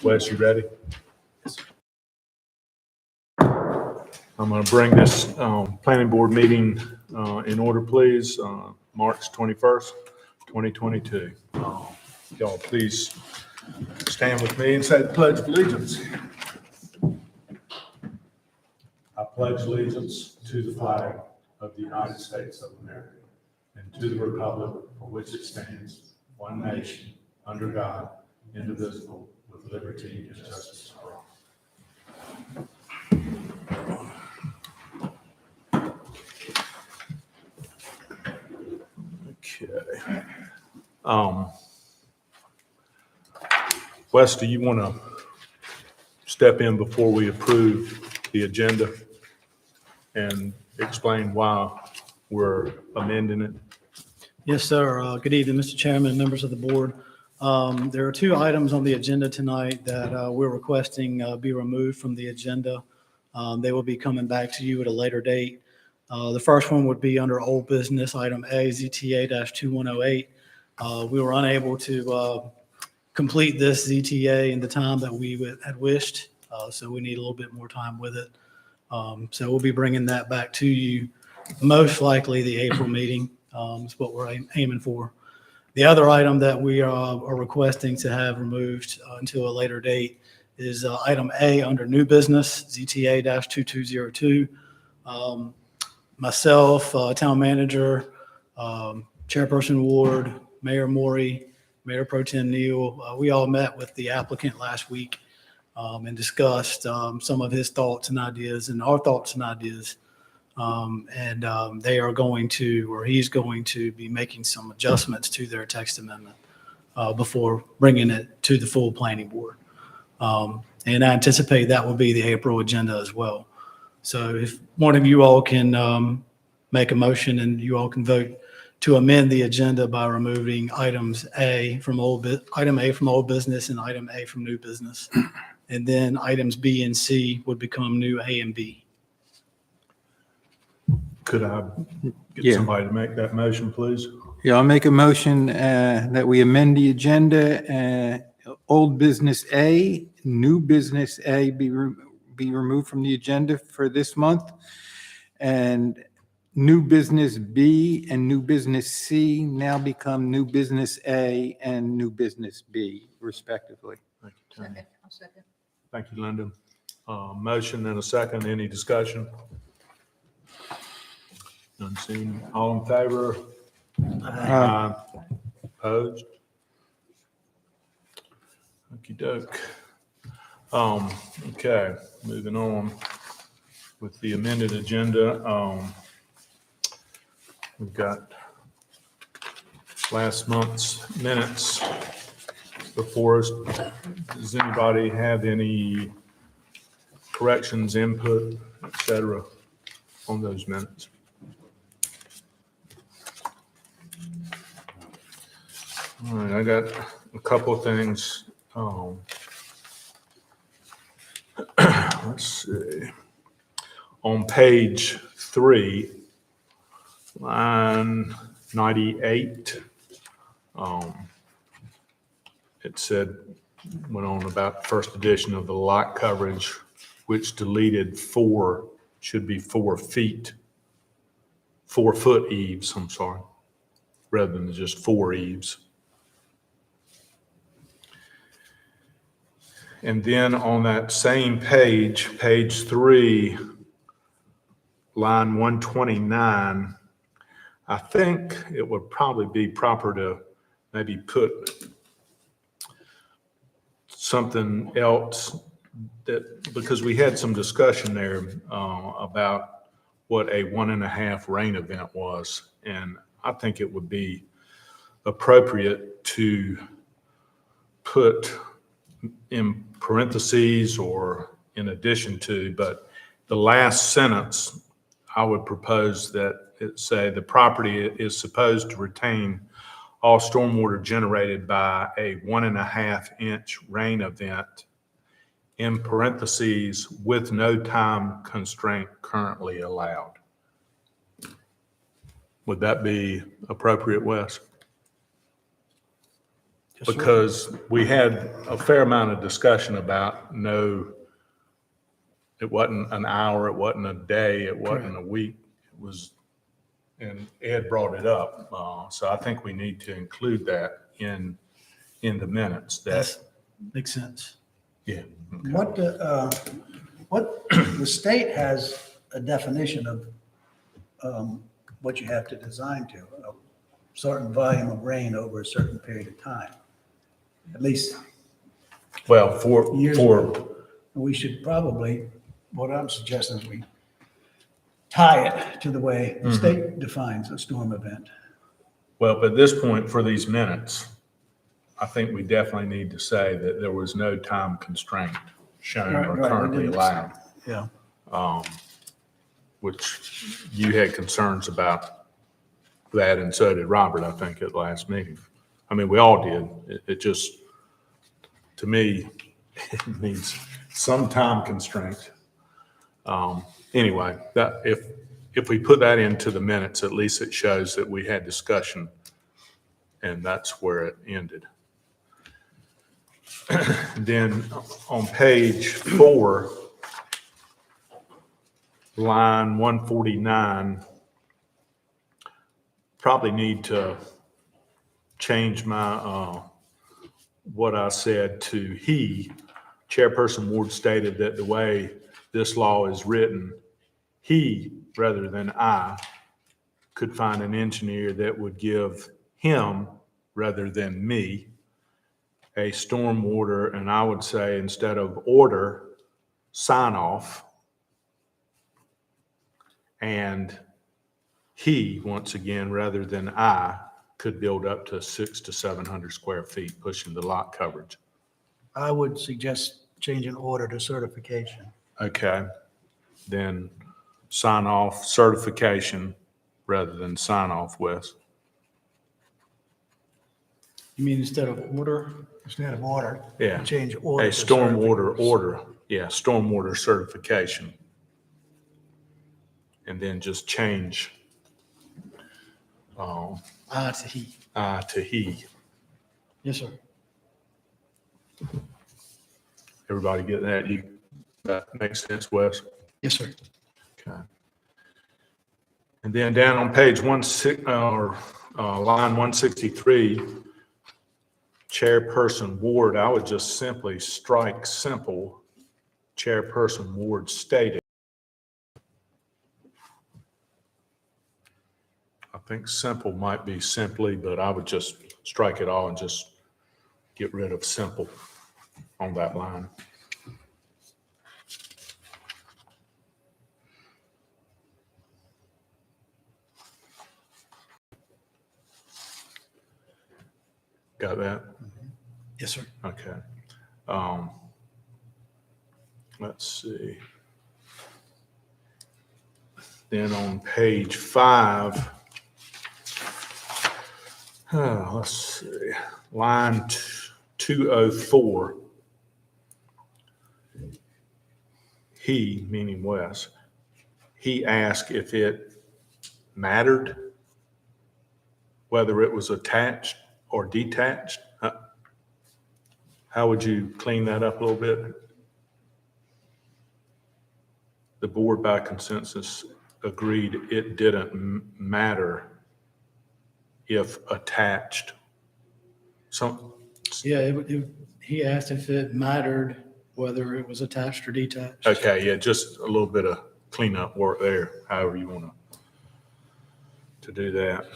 Wes, you ready? I'm going to bring this planning board meeting in order, please. March 21st, 2022. Y'all please stand with me and say the Pledge of Allegiance. I pledge allegiance to the flag of the United States of America and to the republic for which it stands, one nation, under God, indivisible, with liberty and justice for all. Okay. Wes, do you want to step in before we approve the agenda and explain why we're amending it? Yes, sir. Good evening, Mr. Chairman, members of the board. There are two items on the agenda tonight that we're requesting be removed from the agenda. They will be coming back to you at a later date. The first one would be under old business, item A, ZTA-2108. We were unable to complete this ZTA in the time that we had wished, so we need a little bit more time with it. So we'll be bringing that back to you, most likely the April meeting is what we're aiming for. The other item that we are requesting to have removed until a later date is item A under new business, ZTA-2202. Myself, town manager, Chairperson Ward, Mayor Maury, Mayor Pro Tem Neal, we all met with the applicant last week and discussed some of his thoughts and ideas and our thoughts and ideas. They are going to, or he's going to be making some adjustments to their text amendment before bringing it to the full planning board. And I anticipate that will be the April agenda as well. So if one of you all can make a motion and you all can vote to amend the agenda by removing item A from old business and item A from new business. And then items B and C would become new A and B. Could I get somebody to make that motion, please? Yeah, I'll make a motion that we amend the agenda. Old business A, new business A be removed from the agenda for this month. And new business B and new business C now become new business A and new business B respectively. Thank you, Tony. Second, I'll second. Thank you, Linda. Motion and a second. Any discussion? None seen. All in favor? Aye. Opposed? Okey-doke. Okay, moving on with the amended agenda. We've got last month's minutes before us. Does anybody have any corrections, input, et cetera, on those minutes? All right, I got a couple of things. Let's see. On page 3, line 98, it said, went on about first edition of the lot coverage, which deleted 4, should be 4 feet, 4-foot eaves, I'm sorry, rather than just 4 eaves. And then on that same page, page 3, line 129, I think it would probably be proper to maybe put something else that, because we had some discussion there about what a 1.5 rain event was. And I think it would be appropriate to put in parentheses or in addition to, but the last sentence, I would propose that it say the property is supposed to retain all stormwater generated by a 1.5-inch rain event, in parentheses, with no time constraint currently allowed. Would that be appropriate, Wes? Yes, sir. because we had a fair amount of discussion about it wasn't an hour, it wasn't a day, it wasn't a week. It was, and Ed brought it up. So I think we need to include that in the minutes that, Makes sense. yeah. okay. What, the state has a definition of what you have to design to, a certain volume of rain over a certain period of time. At least Well, Years for, we should probably, what I'm suggesting is we tie it to the way the state defines a storm event. well, but at this point, for these minutes, I think we definitely need to say that there was no time constraint shown Right, or right, currently we didn't- allowed, Yeah. which you had concerns about that, and so did Robert, I think, at last meeting. I mean, we all did. It just, to me, it needs some time constraint. Anyway, that, if we put that into the minutes, at least it shows that we had discussion, and that's where it ended. Then on page 4, line 149, probably need to change my, what I said to he. Chairperson Ward stated that the way this law is written, he, rather than I, could find an engineer that would give him, rather than me, a storm order, and I would say instead of order, sign off. And he, once again, rather than I, could build up to 600 to 700 square feet, pushing the lot coverage. I would suggest changing order to certification. Okay, then sign off certification rather than sign off, Wes. You mean instead of order? Instead of order. Yeah. Change order A to storm certification. order, yeah, storm order certification. And then just change I to he. I to he. Yes, sir. Everybody get that? That makes sense, Wes? Yes, sir. Okay. And then down on page line 163, Chairperson Ward, I would just simply strike simple, Chairperson Ward stated. I think simple might be simply, but I would just strike it all and just get rid of simple on that line. Got that? Yes, sir. Okay. Let's see. Then on page 5, let's see, line 204. He, meaning Wes, he asked if it mattered whether it was attached or detached. How would you clean that up a little bit? The board by consensus agreed it didn't matter if attached. Yeah, he asked if it mattered whether it was attached or detached. Okay, yeah, just a little bit of cleanup work there, however you want to do that.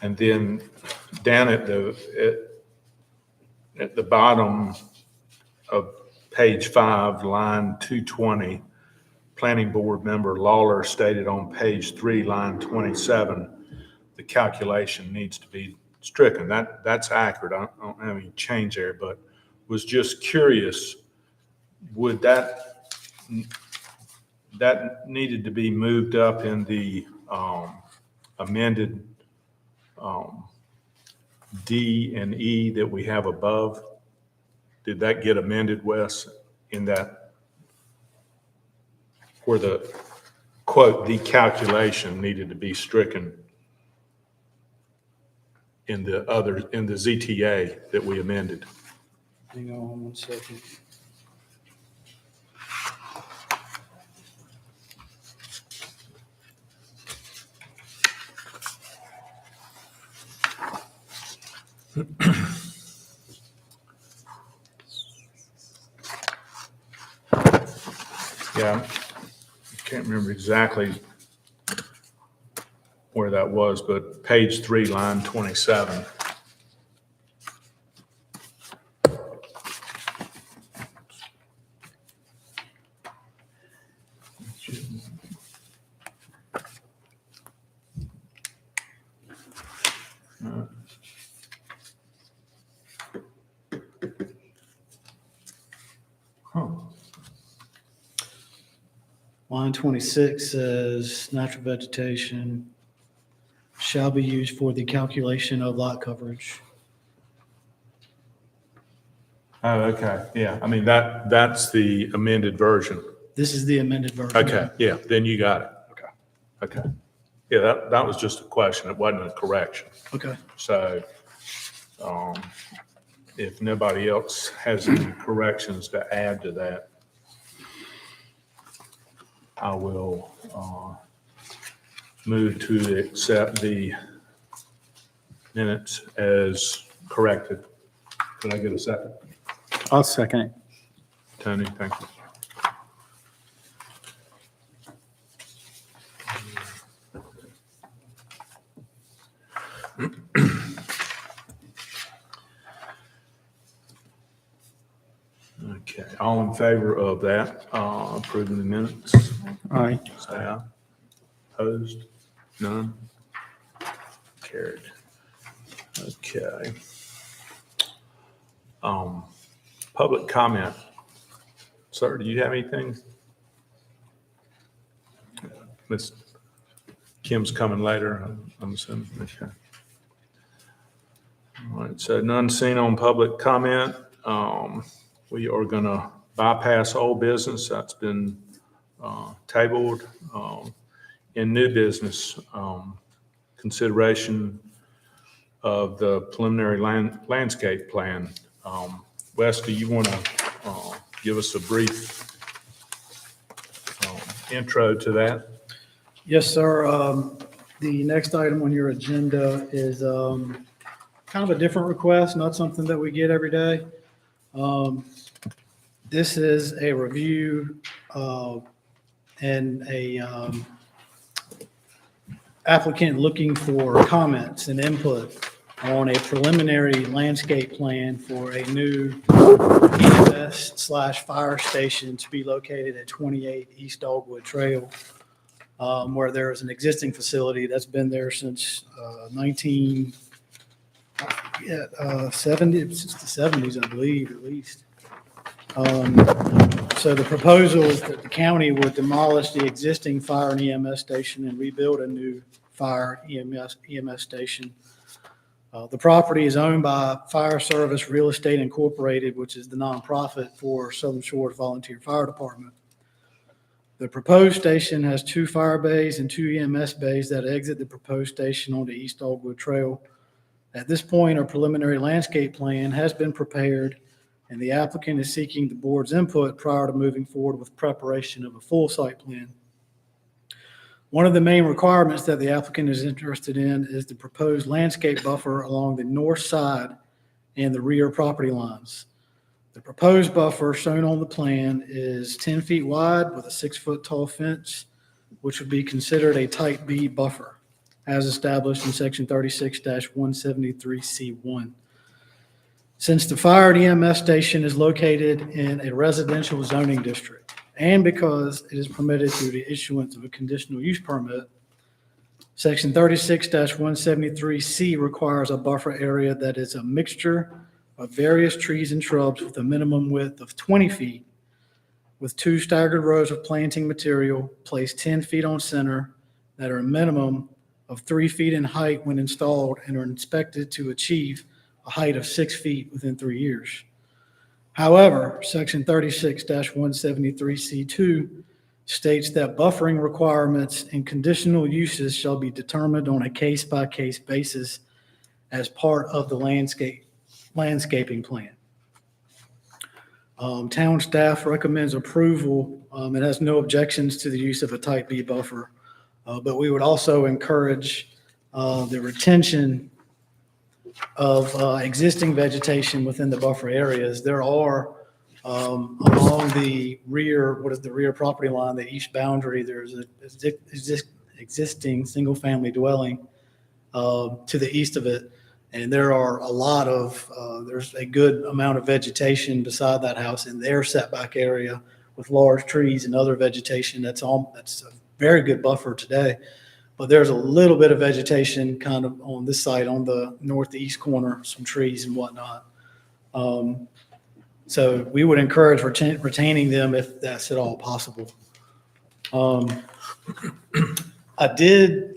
And then down at the bottom of page 5, line 220, Planning Board Member Lawler stated on page 3, line 27, the calculation needs to be stricken. That's accurate. I don't have any change there, but was just curious, would that needed to be moved up in the amended D and E that we have above? Did that get amended, Wes, in that, where the quote, the calculation needed to be stricken in the ZTA that we amended. Hang on 1 second. Yeah, I can't remember exactly where that was, but page 3, line 27. Huh. Line 26 says natural vegetation shall be used for the calculation of lot coverage. Oh, okay, yeah, I mean, that's the amended version. This is the amended version. Okay, yeah, then you got it. Okay. Yeah, that was just a question, it wasn't a correction. Okay. So, if nobody else has any corrections to add to that, I will, move to accept the minutes as corrected. Can I get a second? I'll second it. Tony, thank you. Okay, all in favor of that, approving the minutes, Aye. say aye. Opposed? None? Carried. Okay. Public comment. Sir, do you have anything? Miss Kim's coming later, I'm assuming. Okay. All right, so none seen on public comment. We are going to bypass old business. That's been tabled. In new business, consideration of the preliminary landscape plan. Wes, do you want to give us a brief intro to that? Yes, sir. The next item on your agenda is kind of a different request, not something that we get every day. This is a review and a applicant looking for comments and input on a preliminary landscape plan for a new EMS/fire station to be located at 28 East Dogwood Trail, where there is an existing facility that's been there since 1970, since the 70s, I believe, at least. So the proposal is that the county would demolish the existing fire and EMS station and rebuild a new fire EMS station. The property is owned by Fire Service Real Estate Incorporated, which is the nonprofit for Southern Shores Volunteer Fire Department. The proposed station has 2 fire bays and 2 EMS bays that exit the proposed station onto East Dogwood Trail. At this point, a preliminary landscape plan has been prepared, and the applicant is seeking the board's input prior to moving forward with preparation of a full site plan. One of the main requirements that the applicant is interested in is the proposed landscape buffer along the north side and the rear property lines. The proposed buffer shown on the plan is 10 feet wide with a 6-foot tall fence, which would be considered a type B buffer, as established in section 36-173C1. Since the fire and EMS station is located in a residential zoning district, and because it is permitted through the issuance of a conditional use permit, section 36-173C requires a buffer area that is a mixture of various trees and shrubs with a minimum width of 20 feet, with 2 staggered rows of planting material placed 10 feet on center that are a minimum of 3 feet in height when installed and are inspected to achieve a height of 6 feet within 3 years. However, section 36-173C2 states that buffering requirements and conditional uses shall be determined on a case-by-case basis as part of the landscaping plan. Town staff recommends approval. It has no objections to the use of a type B buffer, but we would also encourage the retention of existing vegetation within the buffer areas. There are along the rear, what is the rear property line, the east boundary, there's a existing single-family dwelling to the east of it. And there are a lot of, there's a good amount of vegetation beside that house in their setback area with large trees and other vegetation. That's a very good buffer today. But there's a little bit of vegetation kind of on this side, on the northeast corner, some trees and whatnot. So we would encourage retaining them if that's at all possible. I did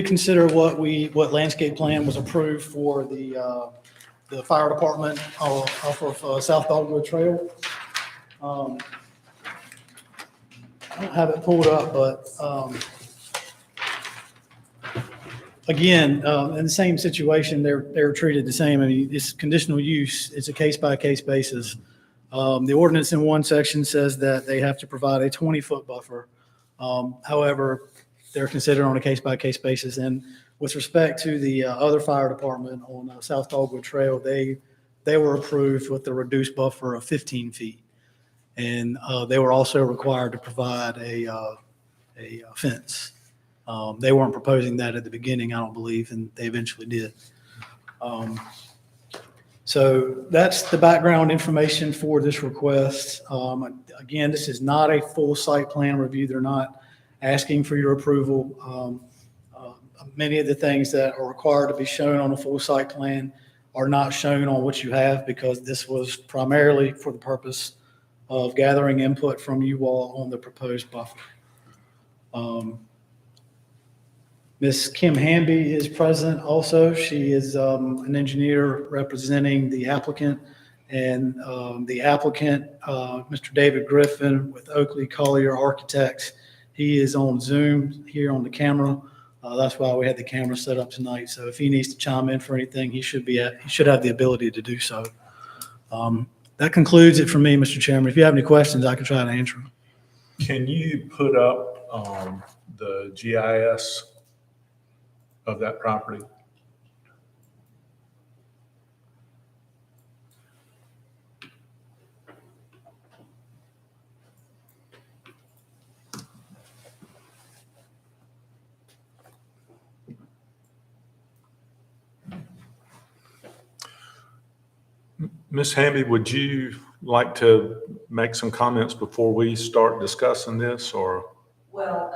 consider what landscape plan was approved for the fire department off of South Dogwood Trail. I don't have it pulled up, but again, in the same situation, they're treated the same. I mean, it's conditional use. It's a case-by-case basis. The ordinance in one section says that they have to provide a 20-foot buffer. However, they're considered on a case-by-case basis. And with respect to the other fire department on South Dogwood Trail, they were approved with the reduced buffer of 15 feet. And they were also required to provide a fence. They weren't proposing that at the beginning, I don't believe, and they eventually did. So that's the background information for this request. Again, this is not a full site plan review. They're not asking for your approval. Many of the things that are required to be shown on a full site plan are not shown on what you have, because this was primarily for the purpose of gathering input from you all on the proposed buffer. Ms. Kim Hamby is present also. She is an engineer representing the applicant, and the applicant, Mr. David Griffin with Oakley Collier Architects, he is on Zoom here on the camera. That's why we had the camera set up tonight. So if he needs to chime in for anything, he should have the ability to do so. That concludes it for me, Mr. Chairman. If you have any questions, I can try to answer them. Can you put up the GIS of that property? Ms. Hamby, would you like to make some comments before we start discussing this, or? Well,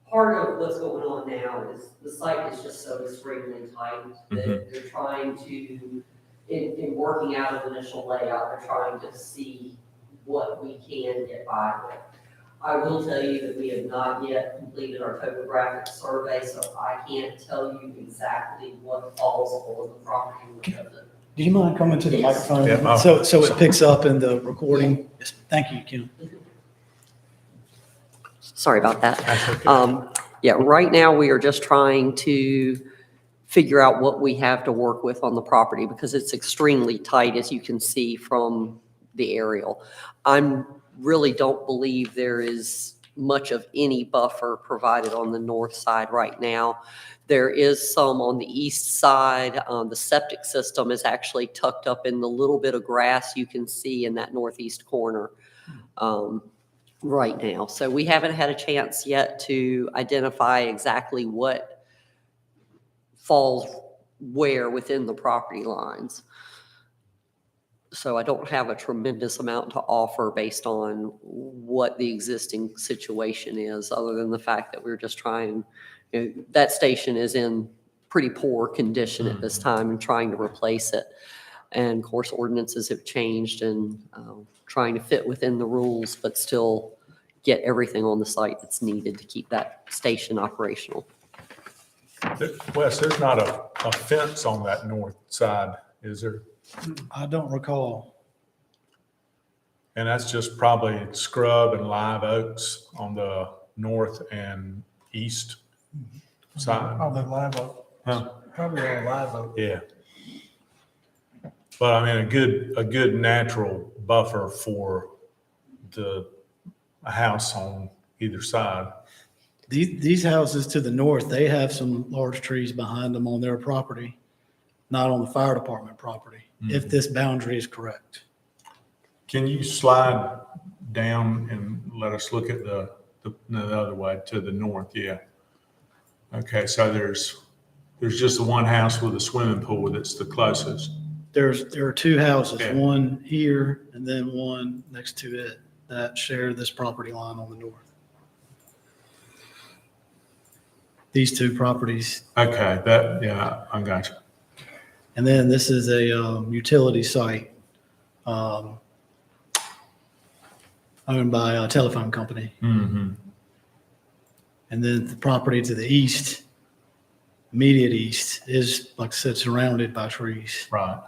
part of what's going on now is the site is just so extremely tight that they're trying to, in working out an initial layout, they're trying to see what we can get by with. I will tell you that we have not yet completed our topographic survey, so I can't tell you exactly what falls on the property. Do you mind coming to the Yes. microphone? Yeah, So it picks up in the recording? Yes, thank you, Kim. Sorry about that. Yeah, right now we are just trying to figure out what we have to work with on the property, because it's extremely tight, as you can see from the aerial. I really don't believe there is much of any buffer provided on the north side right now. There is some on the east side. The septic system is actually tucked up in the little bit of grass you can see in that northeast corner right now. So we haven't had a chance yet to identify exactly what falls where within the property lines. So I don't have a tremendous amount to offer based on what the existing situation is, other than the fact that we're just trying, that station is in pretty poor condition at this time and trying to replace it. And of course, ordinances have changed and trying to fit within the rules, but still get everything on the site that's needed to keep that station operational. Wes, there's not a fence on that north side, is there? I don't recall. And that's just probably scrub and live oaks on the north and east side. On the live oak. Huh. Probably all live oak. Yeah. But I mean, a good natural buffer for a house on either side. These houses to the north, they have some large trees behind them on their property, not on the fire department property, if this boundary is correct. Can you slide down and let us look at the other way to the north? Yeah. Okay, so there's just the one house with a swimming pool that's the closest. There are two houses, Yeah. one here and then one next to it that share this property line on the north. These two properties. Okay, yeah, I got you. And then this is a utility site owned by a telephone company. Mm-hmm. And then the property to the east, immediate east, is, like I said, surrounded by trees. Right.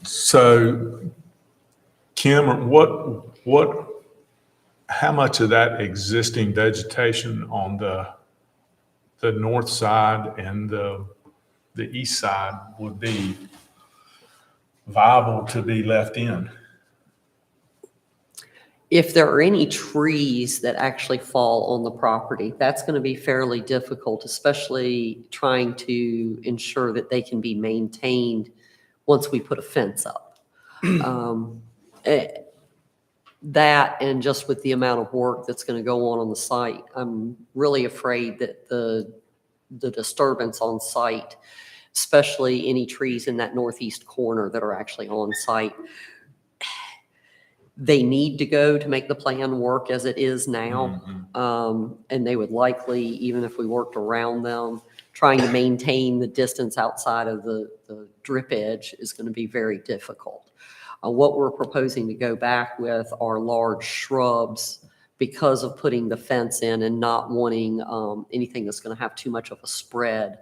So, Kim, how much of that existing vegetation on the north side and the east side would be viable to be left in? If there are any trees that actually fall on the property, that's going to be fairly difficult, especially trying to ensure that they can be maintained once we put a fence up. That and just with the amount of work that's going to go on the site, I'm really afraid that the disturbance on site, especially any trees in that northeast corner that are actually on site, they need to go to make the plan work as it is now. And they would likely, even if we worked around them, trying to maintain the distance outside of the drip edge is going to be very difficult. What we're proposing to go back with are large shrubs because of putting the fence in and not wanting anything that's going to have too much of a spread,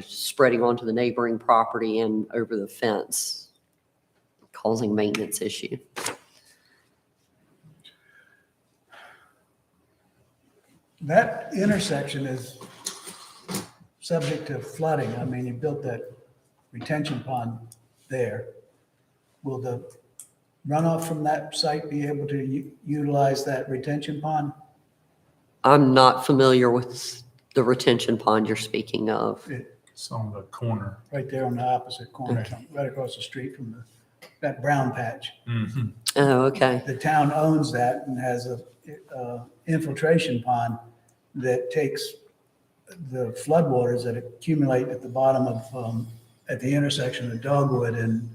spreading onto the neighboring property and over the fence, causing maintenance issue. That intersection is subject to flooding. I mean, you built that retention pond there. Will the runoff from that site be able to utilize that retention pond? I'm not familiar with the retention pond you're speaking of. It's on the corner. Right there on the opposite corner, right across the street from that brown patch. Mm-hmm. Oh, okay. The town owns that and has a infiltration pond that takes the floodwaters that accumulate at the bottom of, at the intersection of Dogwood and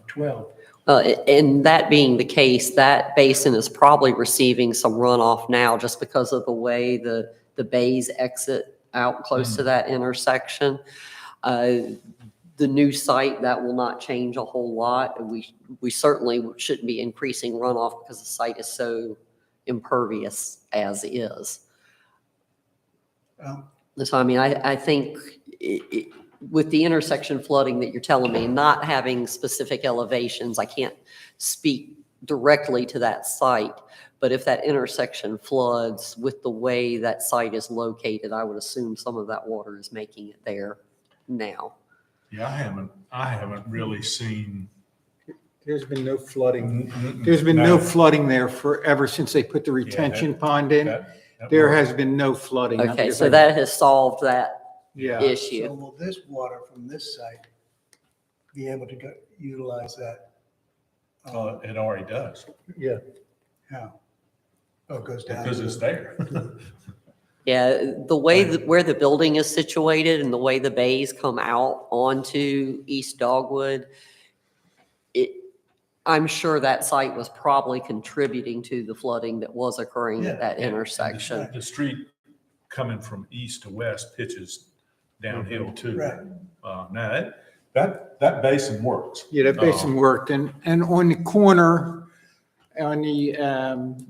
12. And that being the case, that basin is probably receiving some runoff now just because of the way the bays exit out close to that intersection. The new site, that will not change a whole lot. We certainly shouldn't be increasing runoff because the site is so impervious as is. So, I mean, I think with the intersection flooding that you're telling me, not having specific elevations, I can't speak directly to that site. But if that intersection floods with the way that site is located, I would assume some of that water is making it there now. Yeah, I haven't really seen. There's been no flooding. Mm-mm. There's been no flooding there forever since they put the retention pond in. That There works. has been no flooding. Okay, so that has solved that Yeah. So issue. will this water from this site be able to utilize that? It already does Yeah. How? Oh, it goes down. because it's there. Yeah, the way that where the building is situated and the way the bays come out onto East Dogwood, I'm sure that site was probably contributing to the flooding that was occurring at that Yeah, and intersection. The street coming from east to west pitches downhill too. Right. Now that basin works. Yeah, that basin worked. And on the corner, on the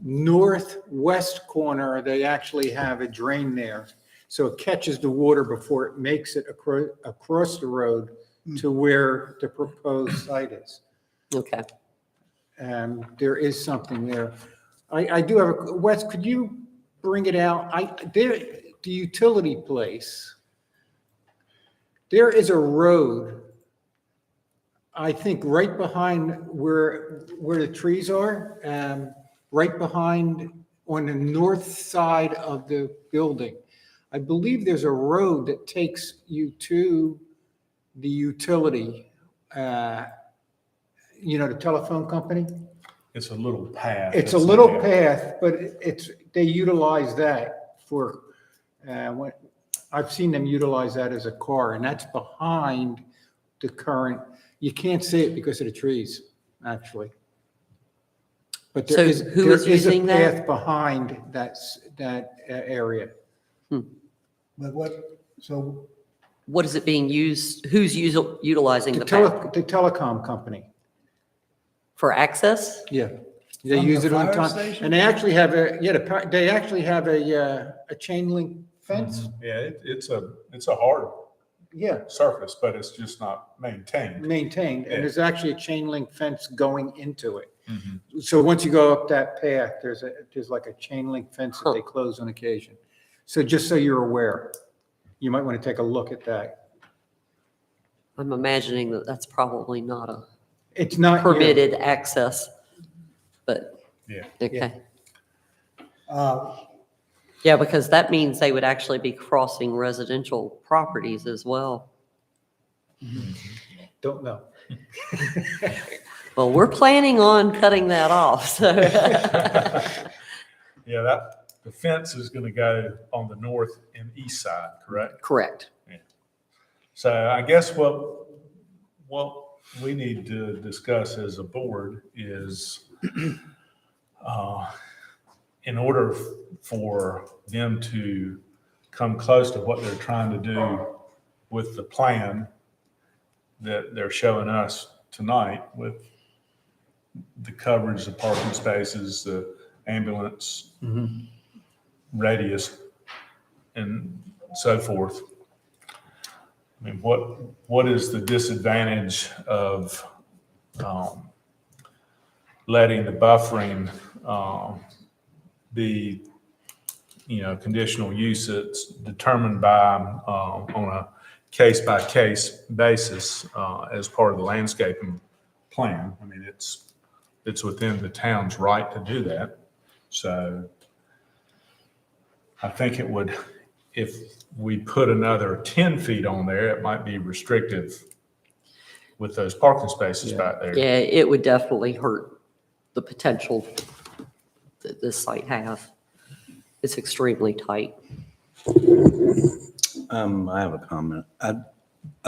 northwest corner, they actually have a drain there. So it catches the water before it makes it across the road to where the proposed site is. Okay. There is something there. I do have Wes, could you bring it out? the utility place, there is a road, I think right behind where the trees are, right behind on the north side of the building. I believe there's a road that takes you to the utility, the telephone company. It's a little path. It's a that's little in path, there. but they utilize that for, when, I've seen them utilize that as a car, and that's behind the current, you can't see it because of the trees, actually. But So there is, who there is is a using that? path behind that area. But so What is it being used? Who's utilizing The the path the telecom company, for access? yeah. They From use the it all the fire time. station? And they actually have they actually have a chain link fence. Yeah, it's a hard Yeah, surface, but it's just not maintained. maintained, and there's actually a chain link fence going into it. Mhm. So once you go up that path, there's like a chain link fence that they close on occasion. So just so you're aware, you might want to take a look at that. I'm imagining that that's probably not a It's not. permitted access, but, Yeah. okay. uh, Yeah, because that means they would actually be crossing residential properties as well. Don't know. Well, we're planning on cutting that off, so. Yeah, the fence is going to go on the north and east side, correct? Correct. So I guess what we need to discuss as a board is, in order for them to come close to what they're trying to do with the plan that they're showing us tonight with the coverage, the parking spaces, the ambulance radius, and so forth. I mean, what is the disadvantage of letting the buffering be, conditional use that's determined by on a case-by-case basis as part of the landscaping plan? I mean, it's within the town's right to do that. So I think it would, if we put another 10 feet on there, it might be restrictive with those parking spaces back there. Yeah, it would definitely hurt the potential that this site has. It's extremely tight. I have a comment. I'd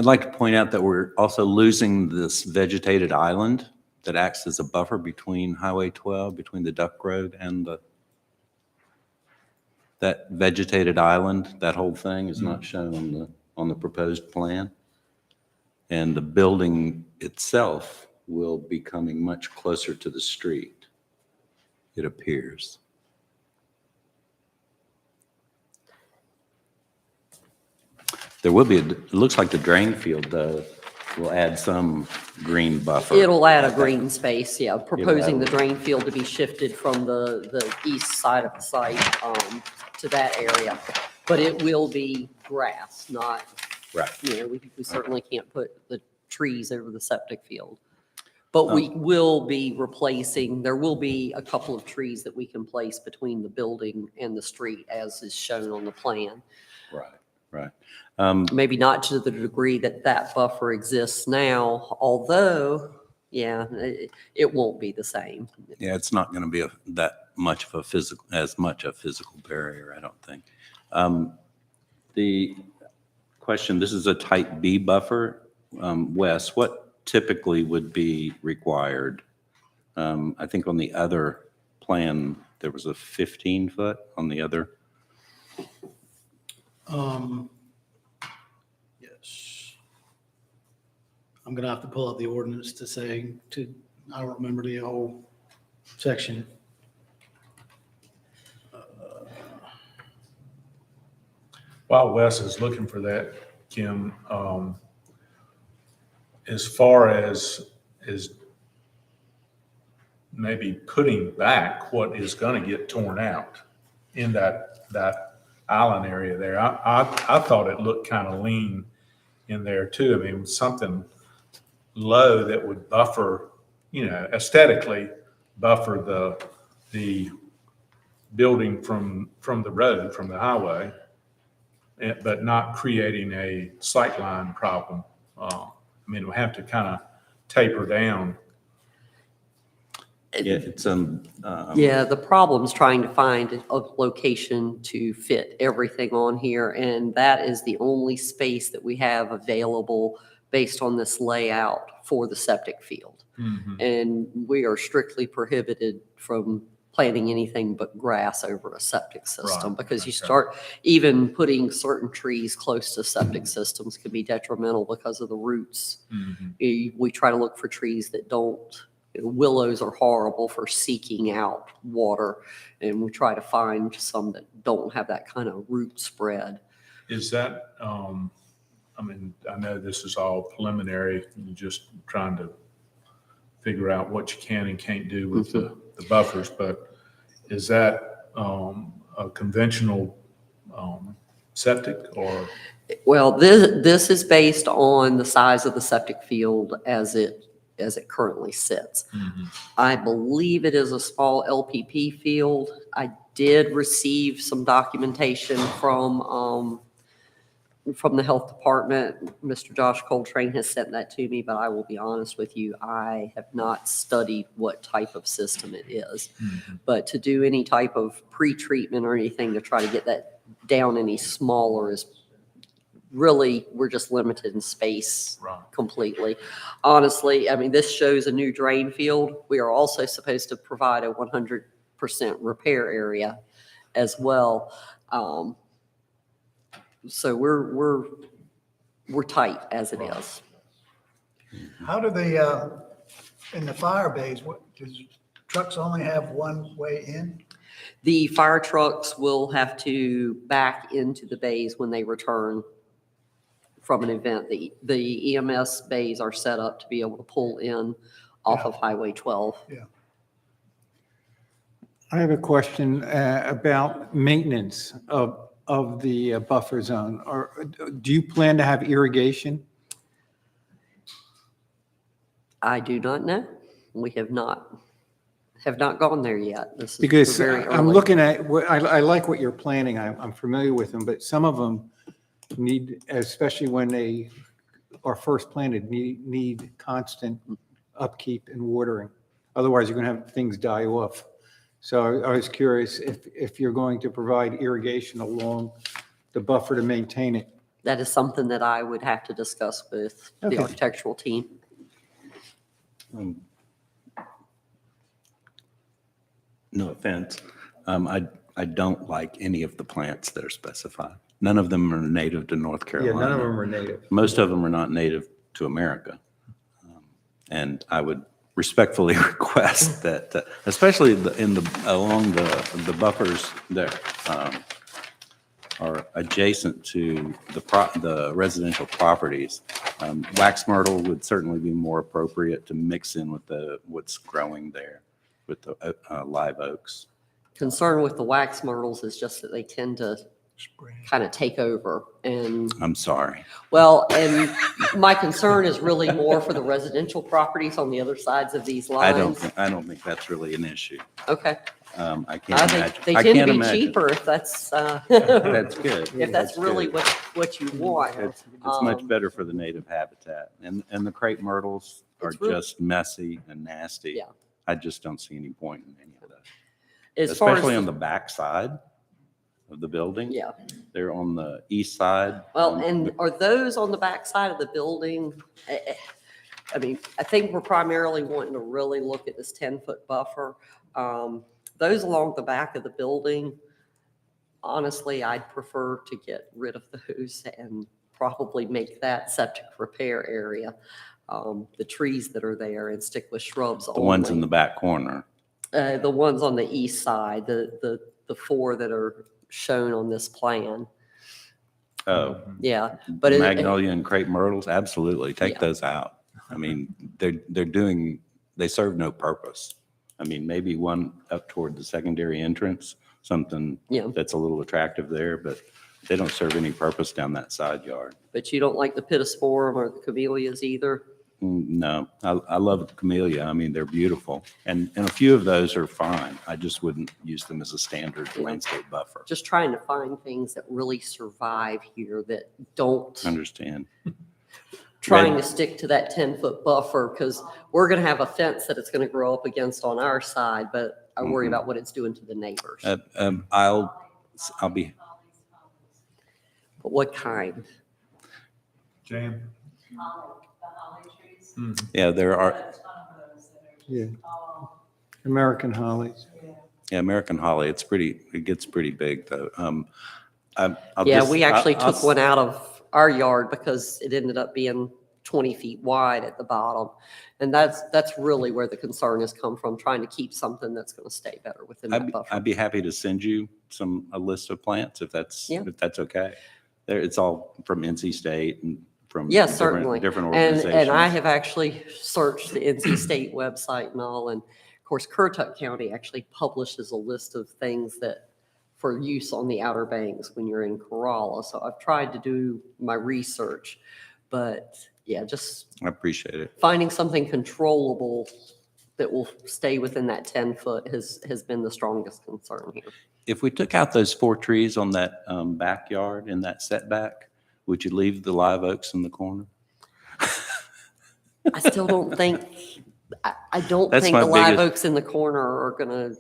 like to point out that we're also losing this vegetated island that acts as a buffer between Highway 12, between the Duck Road and that vegetated island. That whole thing is not shown on the proposed plan. And the building itself will be coming much closer to the street, it appears. There will be, it looks like the drain field, though, will add some green buffer. It'll add a green space, yeah, proposing the add- drain field to be shifted from the east side of the site to that area. But it will be grass, not, Right. we certainly can't put the trees over the septic field. But we will be replacing, there will be a couple of trees that we can place between the building and the street as is shown on the plan. Right, right. Maybe not to the degree that that buffer exists now, although, yeah, it won't be the same. Yeah, it's not going to be that much of a physical barrier, I don't think. The question, this is a type B buffer. Wes, what typically would be required? I think on the other plan, there was a 15-foot on the other. Yes. I'm gonna have to pull up the ordinance I don't remember the whole section. While Wes is looking for that, Kim, as far as maybe putting back what is going to get torn out in that island area there. I thought it looked kind of lean in there too. I mean, something low that would buffer, aesthetically buffer the building from the road, from the highway, but not creating a sightline problem. I mean, we have to kind of taper down. Yeah, it's, Yeah, the problem's trying to find a location to fit everything on here, and that is the only space that we have available based on this layout for the septic field. And we are strictly prohibited from planting anything but grass over a septic system, Right, because you okay. start, even putting certain trees close to septic systems can be detrimental because of the roots. We try to look for trees that don't, willows are horrible for seeking out water, and we try to find some that don't have that kind of root spread. Is that, I mean, I know this is all preliminary, you're just trying to figure out what you can and can't do with the buffers, but is that a conventional septic or? Well, this is based on the size of the septic field as it currently sits. I believe it is a small LPP field. I did receive some documentation from the health department. Mr. Josh Coltrane has sent that to me, but I will be honest with you, I have not studied what type of system it is. But to do any type of pre-treatment or anything to try to get that down any smaller is really, we're just limited in space Right. completely. Honestly, I mean, this shows a new drain field. We are also supposed to provide a 100% repair area as well. So we're tight as it is. How do they, in the fire bays, does trucks only have one way in? The fire trucks will have to back into the bays when they return from an event. The EMS bays are set up to be able to pull in off of Highway 12. I have a question about maintenance of the buffer zone. Or do you plan to have irrigation? I do not know. We have not gone there yet. This is Because very I'm early. looking at, I like what you're planning, I'm familiar with them, but some of them need, especially when they are first planted, need constant upkeep and watering. Otherwise, you're going to have things die off. So I was curious if you're going to provide irrigation along the buffer to maintain it. That is something that I would have to discuss with Okay. the architectural team. no offense, I don't like any of the plants that are specified. None of them are native to North Carolina. are native. Most of them are not native to America. And I would respectfully request that, especially along the buffers that are adjacent to the residential properties, wax myrtle would certainly be more appropriate to mix in with what's growing there with the live oaks. Concern with the wax myrtles is just that they tend to kind of take over. And I'm sorry. well, and my concern is really more for the residential properties on the other sides of these I lines. don't think that's really an issue. Okay. I can't imagine. They I tend to can't be imagine. cheaper if that's, That's good. if that's really good. what you want. It's much Um, better for the native habitat. And the crepe myrtles are It's really- just messy and nasty. Yeah. I just don't see any point in any of that. As far Especially as, on the back side of the building. yeah. They're on the east side. Well, and are those on the back side of the building? I mean, I think we're primarily wanting to really look at this 10-foot buffer. Those along the back of the building, honestly, I'd prefer to get rid of those and probably make that septic repair area. The trees that are there and stick with shrubs The ones in only. the back corner. The ones on the east side, the four that are shown on this plan. Oh, Yeah, but it- magnolia and crepe myrtles, absolutely. Take Yeah. those out. I mean, they serve no purpose. I mean, maybe one up toward the secondary entrance, something Yeah. that's a little attractive there, but they don't serve any purpose down that side yard. But you don't like the pittosporum or the camellias either? No, I love the camellia. I mean, they're beautiful. And a few of those are fine. I just wouldn't use them as a standard landscape buffer. Just trying to find things that really survive here that don't, Understand? trying to stick to that 10-foot buffer, because we're going to have a fence that it's going to grow up against on our side, but I worry about what it's doing to the neighbors. I'll be, But what kind? Jan? yeah, there are, Yeah. American hollies. yeah, American holly. It gets pretty big though. Yeah, we actually took one out of our yard because it ended up being 20 feet wide at the bottom. And that's really where the concern has come from, trying to keep something that's going to stay better within that buffer. I'd be happy to send you a list of plants if that's okay. There, it's all from NC State and from Yes, certainly. different And organizations. I have actually searched the NC State website and all, and of course, Currituck County actually publishes a list of things that for use on the Outer Banks when you're in Corolla. So I've tried to do my research, but yeah, just I appreciate it. finding something controllable that will stay within that 10-foot has been the strongest concern here. If we took out those 4 trees on that backyard in that setback, would you leave the live oaks in the corner? I still don't think, I don't That's think my the live biggest- oaks in the corner are gonna,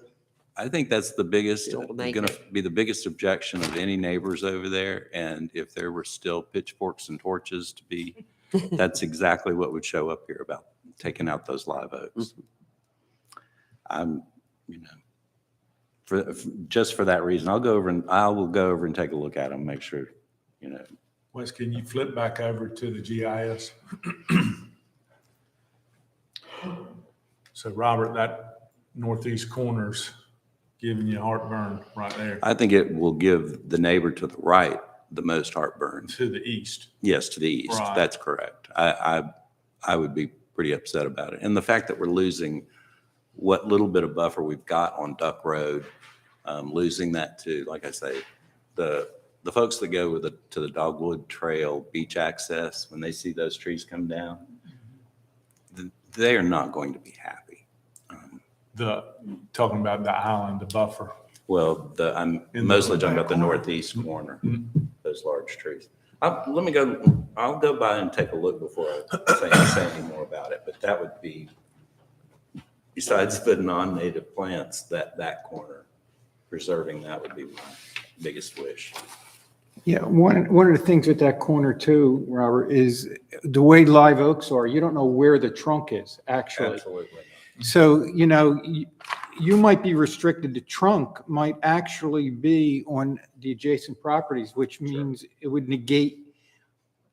I think that's the biggest, It'll make going to it. be the biggest objection of any neighbors over there. And if there were still pitchforks and torches to be, that's exactly what would show up here about taking out those live oaks. I'm, just for that reason, I will go over and take a look at them, make sure, Wes, can you flip back over to the GIS? So Robert, that northeast corner's giving you heartburn right there I think it will give the neighbor to the right the most heartburn. to the east. Yes, to the east. Right. That's correct. I would be pretty upset about it. And the fact that we're losing what little bit of buffer we've got on Duck Road, losing that to, like I say, the folks that go to the Dogwood Trail beach access, when they see those trees come down, they are not going to be happy. Talking about the island, the buffer. Well, I'm In the mostly talking about the corner. northeast corner, those large trees. I'll go by and take a look before I say any more about it, but that would be, besides the non-native plants, that corner, preserving that would be my biggest wish. Yeah, one of the things with that corner too, Robert, is the way live oaks are, you don't know where the trunk is, actually. Absolutely. So, you might be restricted, the trunk might actually be on the adjacent properties, which means it would negate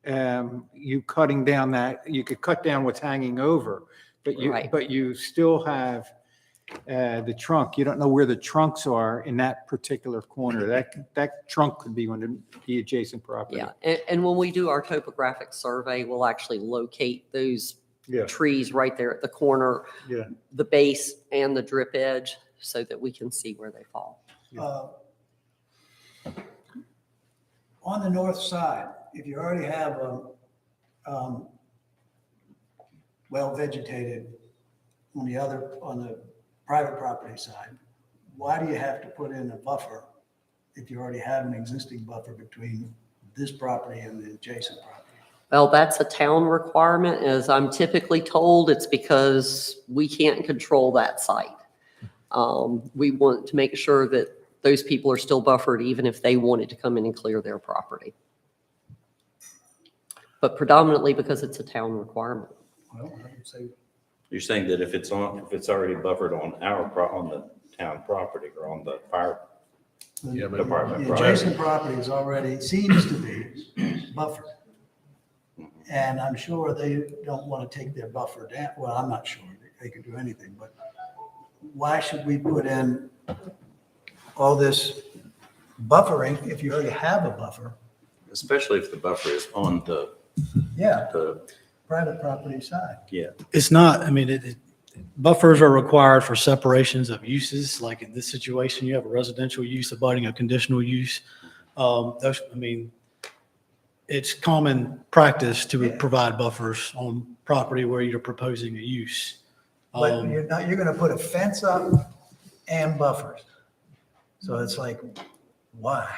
you cutting down that, you could cut down what's hanging over, Right. but you still have the trunk. You don't know where the trunks are in that particular corner. That trunk could be on the adjacent property. yeah. And when we do our topographic survey, we'll actually locate those Yeah. trees right there at the corner, Yeah. the base and the drip edge, so that we can see where they fall. On the north side, if you already have well vegetated on the private property side, why do you have to put in a buffer if you already have an existing buffer between this property and the adjacent property? Well, that's a town requirement, as I'm typically told. It's because we can't control that site. We want to make sure that those people are still buffered, even if they wanted to come in and clear their property. But predominantly because it's a town requirement. Well, I would say You're saying that if it's already buffered on on the town property or on the fire Yeah, but department the property? adjacent property is already, seems to be buffered. And I'm sure they don't want to take their buffer down. Well, I'm not sure they could do anything, but why should we put in all this buffering if you already have a buffer? Especially if the buffer is on Yeah, the, private property side. yeah. It's not, I mean, Buffers are required for separations of uses, like in this situation, you have a residential use abutting a conditional use. It's common practice to provide buffers on property where you're proposing a use. But you're gonna put a fence up and buffers. So it's like, why?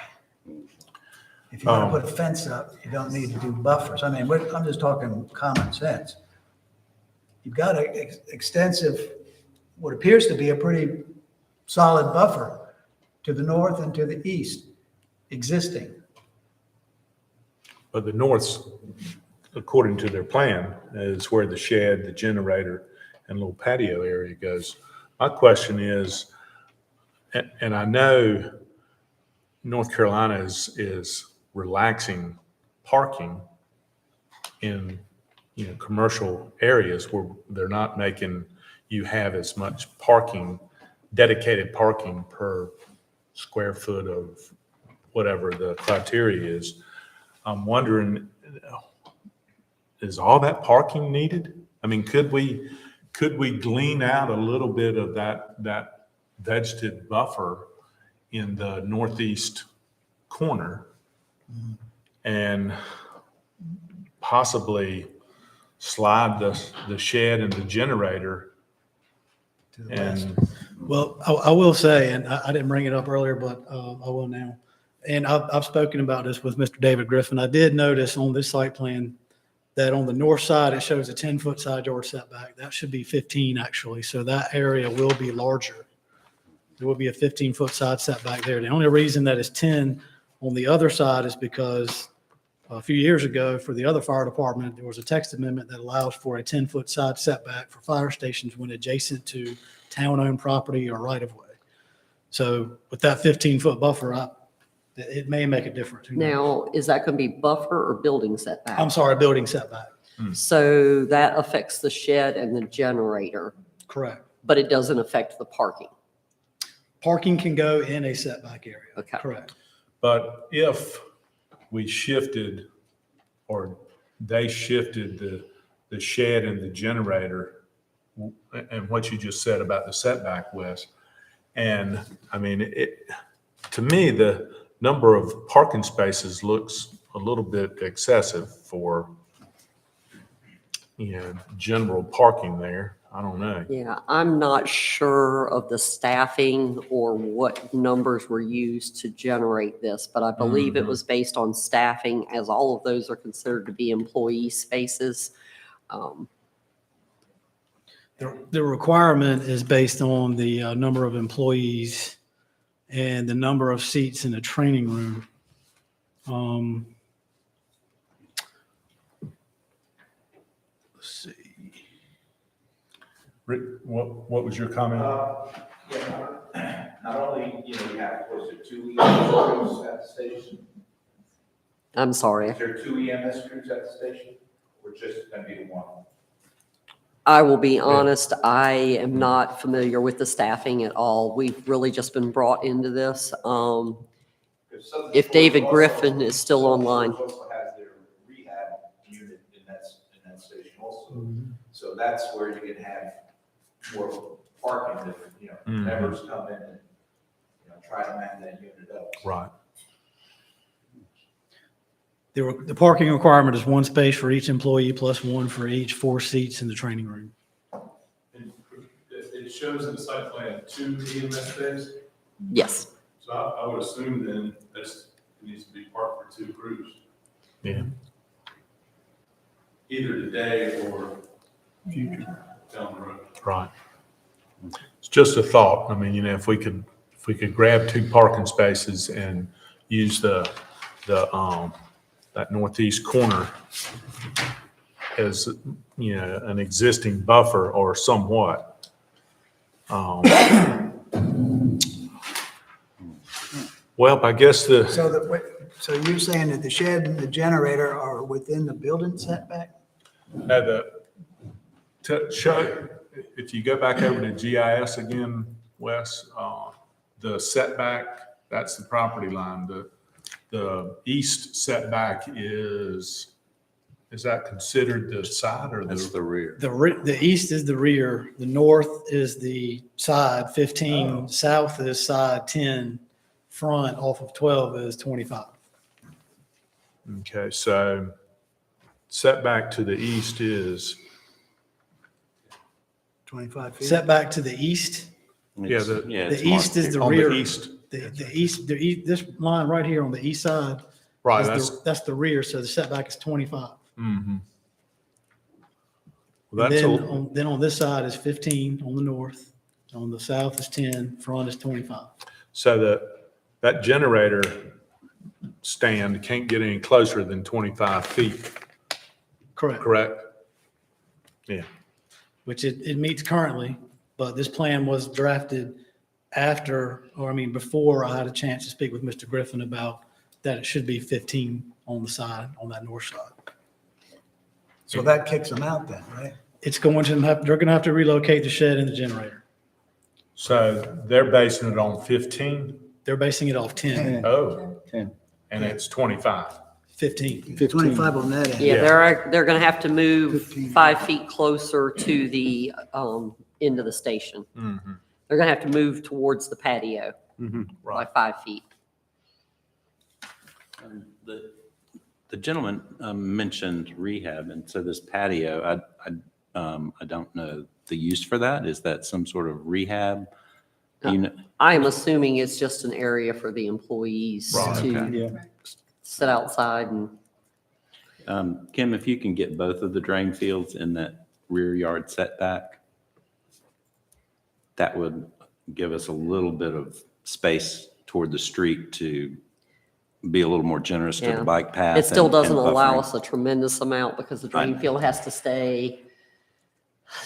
If you're gonna put a fence up, you don't need to do buffers. I mean, I'm just talking common sense. You've got an extensive, what appears to be a pretty solid buffer to the north and to the east, existing. But the north's, according to their plan, is where the shed, the generator, and little patio area goes. My question is, and I know North Carolina is relaxing parking in, commercial areas where they're not making you have as much parking, dedicated parking per square foot of whatever the criteria is. I'm wondering, is all that parking needed? I mean, could we glean out a little bit of that vegetative buffer in the northeast corner and possibly slide the shed and the generator To the west. and Well, I will say, and I didn't bring it up earlier, but I will now. And I've spoken about this with Mr. David Griffin. I did notice on this site plan that on the north side, it shows a 10-foot side yard setback. That should be 15 actually. So that area will be larger. There will be a 15-foot side setback there. The only reason that is 10 on the other side is because a few years ago for the other fire department, there was a text amendment that allows for a 10-foot side setback for fire stations when adjacent to town-owned property or right-of-way. So with that 15-foot buffer, it may make a difference. Who knows? Now, is that going to be buffer or building setback? I'm sorry, building setback. So that affects the shed and the generator, Correct. but it doesn't affect the parking. Parking can go in a setback area. Okay. Correct. But if we shifted, or they shifted the shed and the generator, and what you just said about the setback, Wes, and I mean, to me, the number of parking spaces looks a little bit excessive for, general parking there. I don't know. Yeah, I'm not sure of the staffing or what numbers were used to generate this, but I believe it was based on staffing, as all of those are considered to be employee spaces. The requirement is based on the number of employees and the number of seats in the training room. Let's see. Rick, what was your comment? Not only, you have, was there 2 EMS crews at the station? I'm sorry. Is there 2 EMS crews at the station, or just gonna be the one? I will be honest, I am not familiar with the staffing at all. We've really just been brought into this. Because some of the If David stores Griffin also- is still some online. stores Also has their rehab unit in that station also. So that's where you can have more parking if, members come in and, try to man that unit up. Right. The parking requirement is one space for each employee plus one for each 4 seats in the training room. It shows in the site plan 2 EMS bays, Yes. so I would assume then it needs to be parked for 2 crews, Yeah. either today or future down the road. Right. It's just a thought. I mean, if we could grab 2 parking spaces and use that northeast corner as, an existing buffer or somewhat. Well, I guess So you're saying that the shed and the generator are within the building setback? show, if you go back over to GIS again, Wes, the setback, that's the property line. The east setback is Is that considered the side or That's the? the rear. The east is the rear, the north is the side 15, south is side 10, front off of 12 is 25. Okay, so setback to the east is, 25 feet? Setback to the east, Yeah, It's- the- yeah, the it's east marked is here. the on the rear. east, This line right here on the east side, right, that's the rear, so the setback is 25. mhm. And Well, that's then a, then on this side is 15 on the north, on the south is 10, front is 25. so that generator stand can't get any closer than 25 feet, Correct. correct? Yeah, Which it meets currently, but this plan was drafted after, or I mean, before I had a chance to speak with Mr. Griffin about that it should be 15 on the side, on that north side. So that kicks them out then, right? It's going to have, they're going to have to relocate the shed and the generator. so they're basing it on 15? They're basing it off 10, Oh, 10. and it's 25. 15. 25 on that end. Yeah, Yeah. they're going to have to move 15. 5 feet closer to the end of the station. Mhm. They're going to have to move towards the patio by Right. 5 feet. The gentleman mentioned rehab, and so this patio, I don't know the use for that. Is that some sort of rehab unit? I am assuming it's just an area for the employees Right, to okay. sit outside and, Kim, if you can get both of the drain fields in that rear yard setback, that would give us a little bit of space toward the street to be a little more generous to Yeah. the bike path. it still and doesn't allow buffering. us a tremendous amount because the drain know. field has to stay,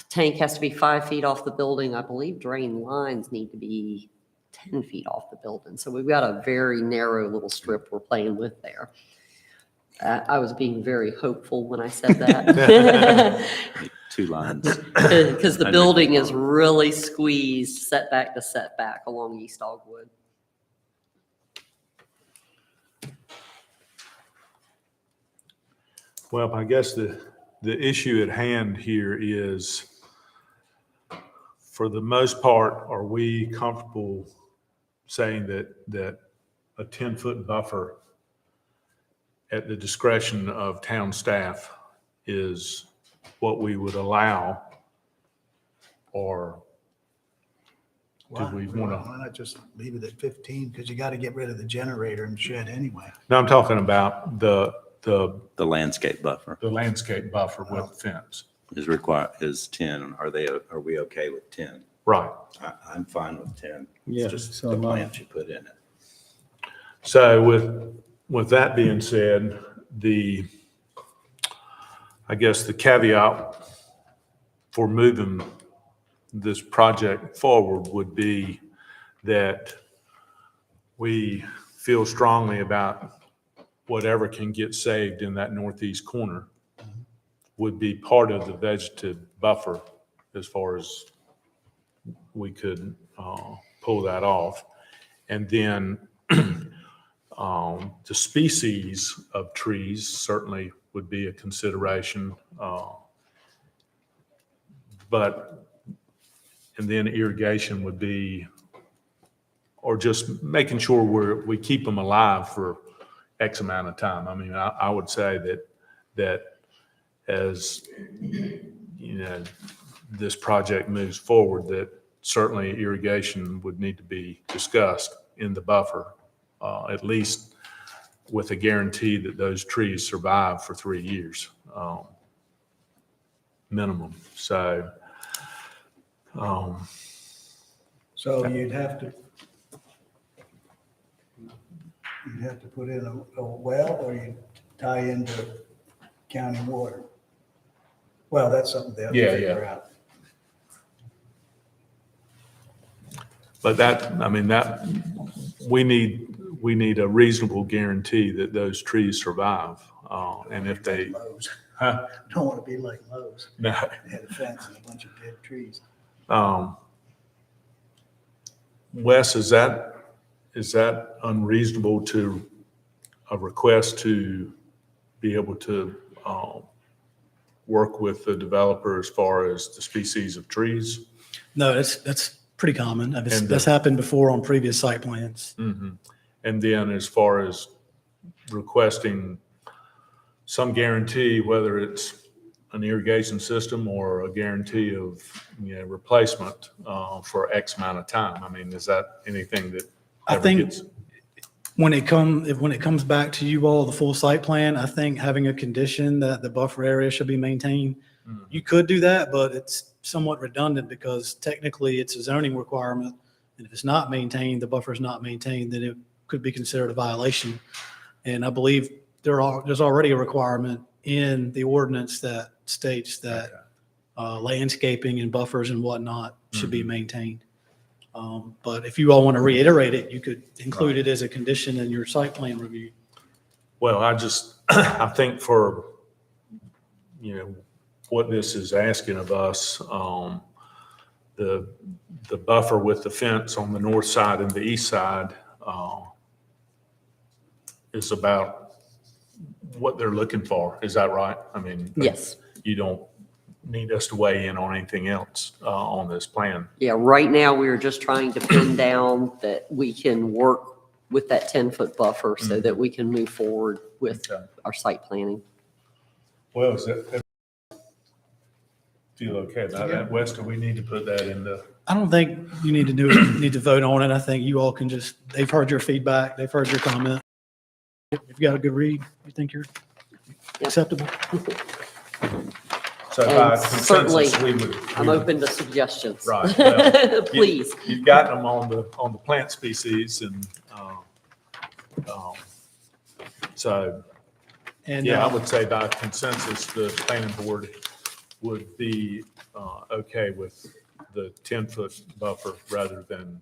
tank has to be 5 feet off the building. I believe drain lines need to be 10 feet off the building. So we've got a very narrow little strip we're playing with there. I was being very hopeful when I said that. 2 lines. Because the I building know. is really squeezed setback to setback along East Dogwood. Well, I guess the issue at hand here is, for the most part, are we comfortable saying that a 10-foot buffer at the discretion of town staff is what we would allow? Or do Why we want to? why not just leave it at 15? Because you got to get rid of the generator and shed anyway. No, I'm talking about the The landscape buffer landscape buffer with the fence. is 10. Are we okay with 10? Right. I'm fine with 10. Yeah, It's just so the am I. plants you put in it. So with that being said, I guess the caveat for moving this project forward would be that we feel strongly about whatever can get saved in that northeast corner would be part of the vegetative buffer as far as we could pull that off. And then the species of trees certainly would be a consideration. And then irrigation would be, or just making sure we keep them alive for X amount of time. I mean, I would say that as, you know, this project moves forward, that certainly irrigation would need to be discussed in the buffer, at least with a guarantee that those trees survive for 3 years, minimum. So, So you'd have to put in a well, or you tie into county water. Well, that's something they have to Yeah, figure out. but we need a reasonable guarantee that those trees survive. And if they, Lowe's. huh? Don't want to be like Lowe's. No. They had a fence and a bunch of dead trees. Wes, is that unreasonable to a request to be able to work with the developer as far as the species of trees? No, that's pretty common. And That's happened before on previous site plans. Mhm. And then as far as requesting some guarantee, whether it's an irrigation system or a guarantee of, replacement for X amount of time. I mean, is that anything that I ever think gets? when it comes back to you all, the full site plan, I think having a condition that the buffer area should be maintained, you could do that, but it's somewhat redundant because technically it's a zoning requirement. And if it's not maintained, the buffer is not maintained, then it could be considered a violation. And I believe there's already a requirement in the ordinance that states that landscaping and buffers and whatnot should be maintained. But if you all want to reiterate it, you could include it as a condition in your site plan review. Well, I think for, what this is asking of us, the buffer with the fence on the north side and the east side is about what they're looking for. Is that right? I mean, Yes. you don't need us to weigh in on anything else on this plan. Yeah, right now, we're just trying to pin down that we can work with that 10-foot buffer so that we can move forward with Okay. our site planning. Well, is that feel okay about that? Wes, do we need to put that in the? I don't think you need to vote on it. I think you all can they've heard your feedback, they've heard your comment. If you've got a good read, you think you're acceptable? So by And certainly, consensus, we would. I'm open to suggestions. Right, well, Please. You've gotten them on the plant species and, so, And yeah, I would say by consensus, the planning board would be, okay with the 10-foot buffer rather than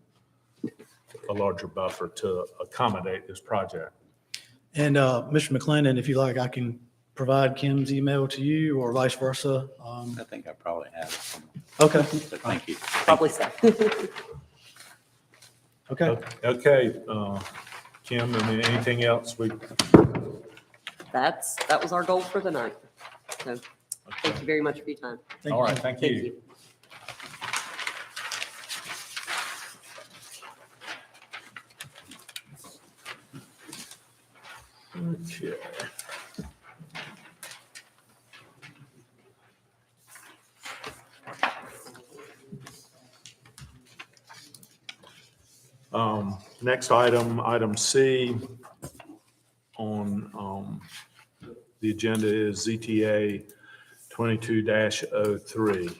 a larger buffer to accommodate this project. And Mr. McClendon, if you like, I can provide Kim's email to you or vice versa. I think I probably have it. Okay, So thank you. Probably so. okay. Okay, Kim, I mean, anything else That was our goal for the night. So thank you very much for your time. Thank all you. right, thank Thank you. you. Okay. Next item C on the agenda is ZTA 22-03.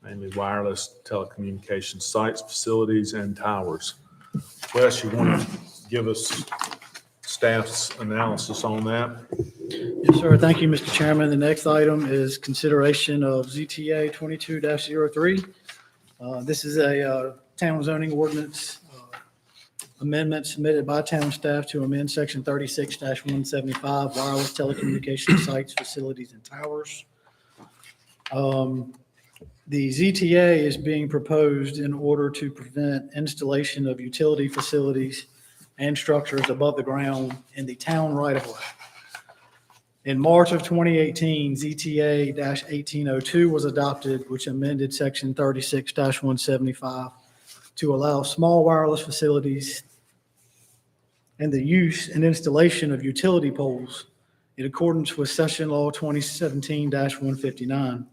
Mainly wireless telecommunications sites, facilities, and towers. Wes, you want to give us staff's analysis on that? Yes, sir. Thank you, Mr. Chairman. The next item is consideration of ZTA 22-03. This is a town zoning ordinance amendment submitted by town staff to amend section 36-175 wireless telecommunications sites, facilities, and towers. The ZTA is being proposed in order to prevent installation of utility facilities and structures above the ground in the town right-of-way. In March of 2018, ZTA-1802 was adopted, which amended section 36-175 to allow small wireless facilities and the use and installation of utility poles in accordance with Session Law 2017-159.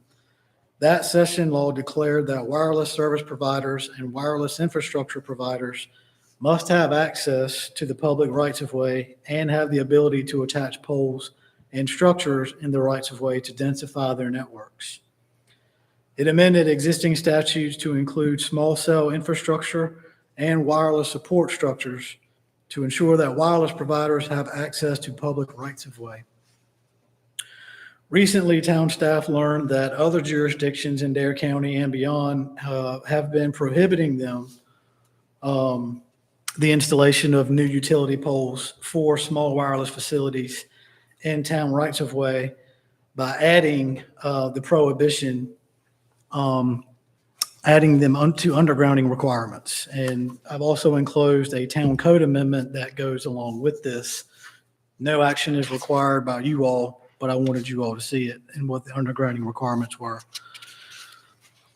That session law declared that wireless service providers and wireless infrastructure providers must have access to the public rights-of-way and have the ability to attach poles and structures in the rights-of-way to densify their networks. It amended existing statutes to include small cell infrastructure and wireless support structures to ensure that wireless providers have access to public rights-of-way. Recently, town staff learned that other jurisdictions in Dare County and beyond have been prohibiting them, the installation of new utility poles for small wireless facilities in town rights-of-way by adding the prohibition, adding them to undergrounding requirements. And I've also enclosed a town code amendment that goes along with this. No action is required by you all, but I wanted you all to see it and what the undergrounding requirements were.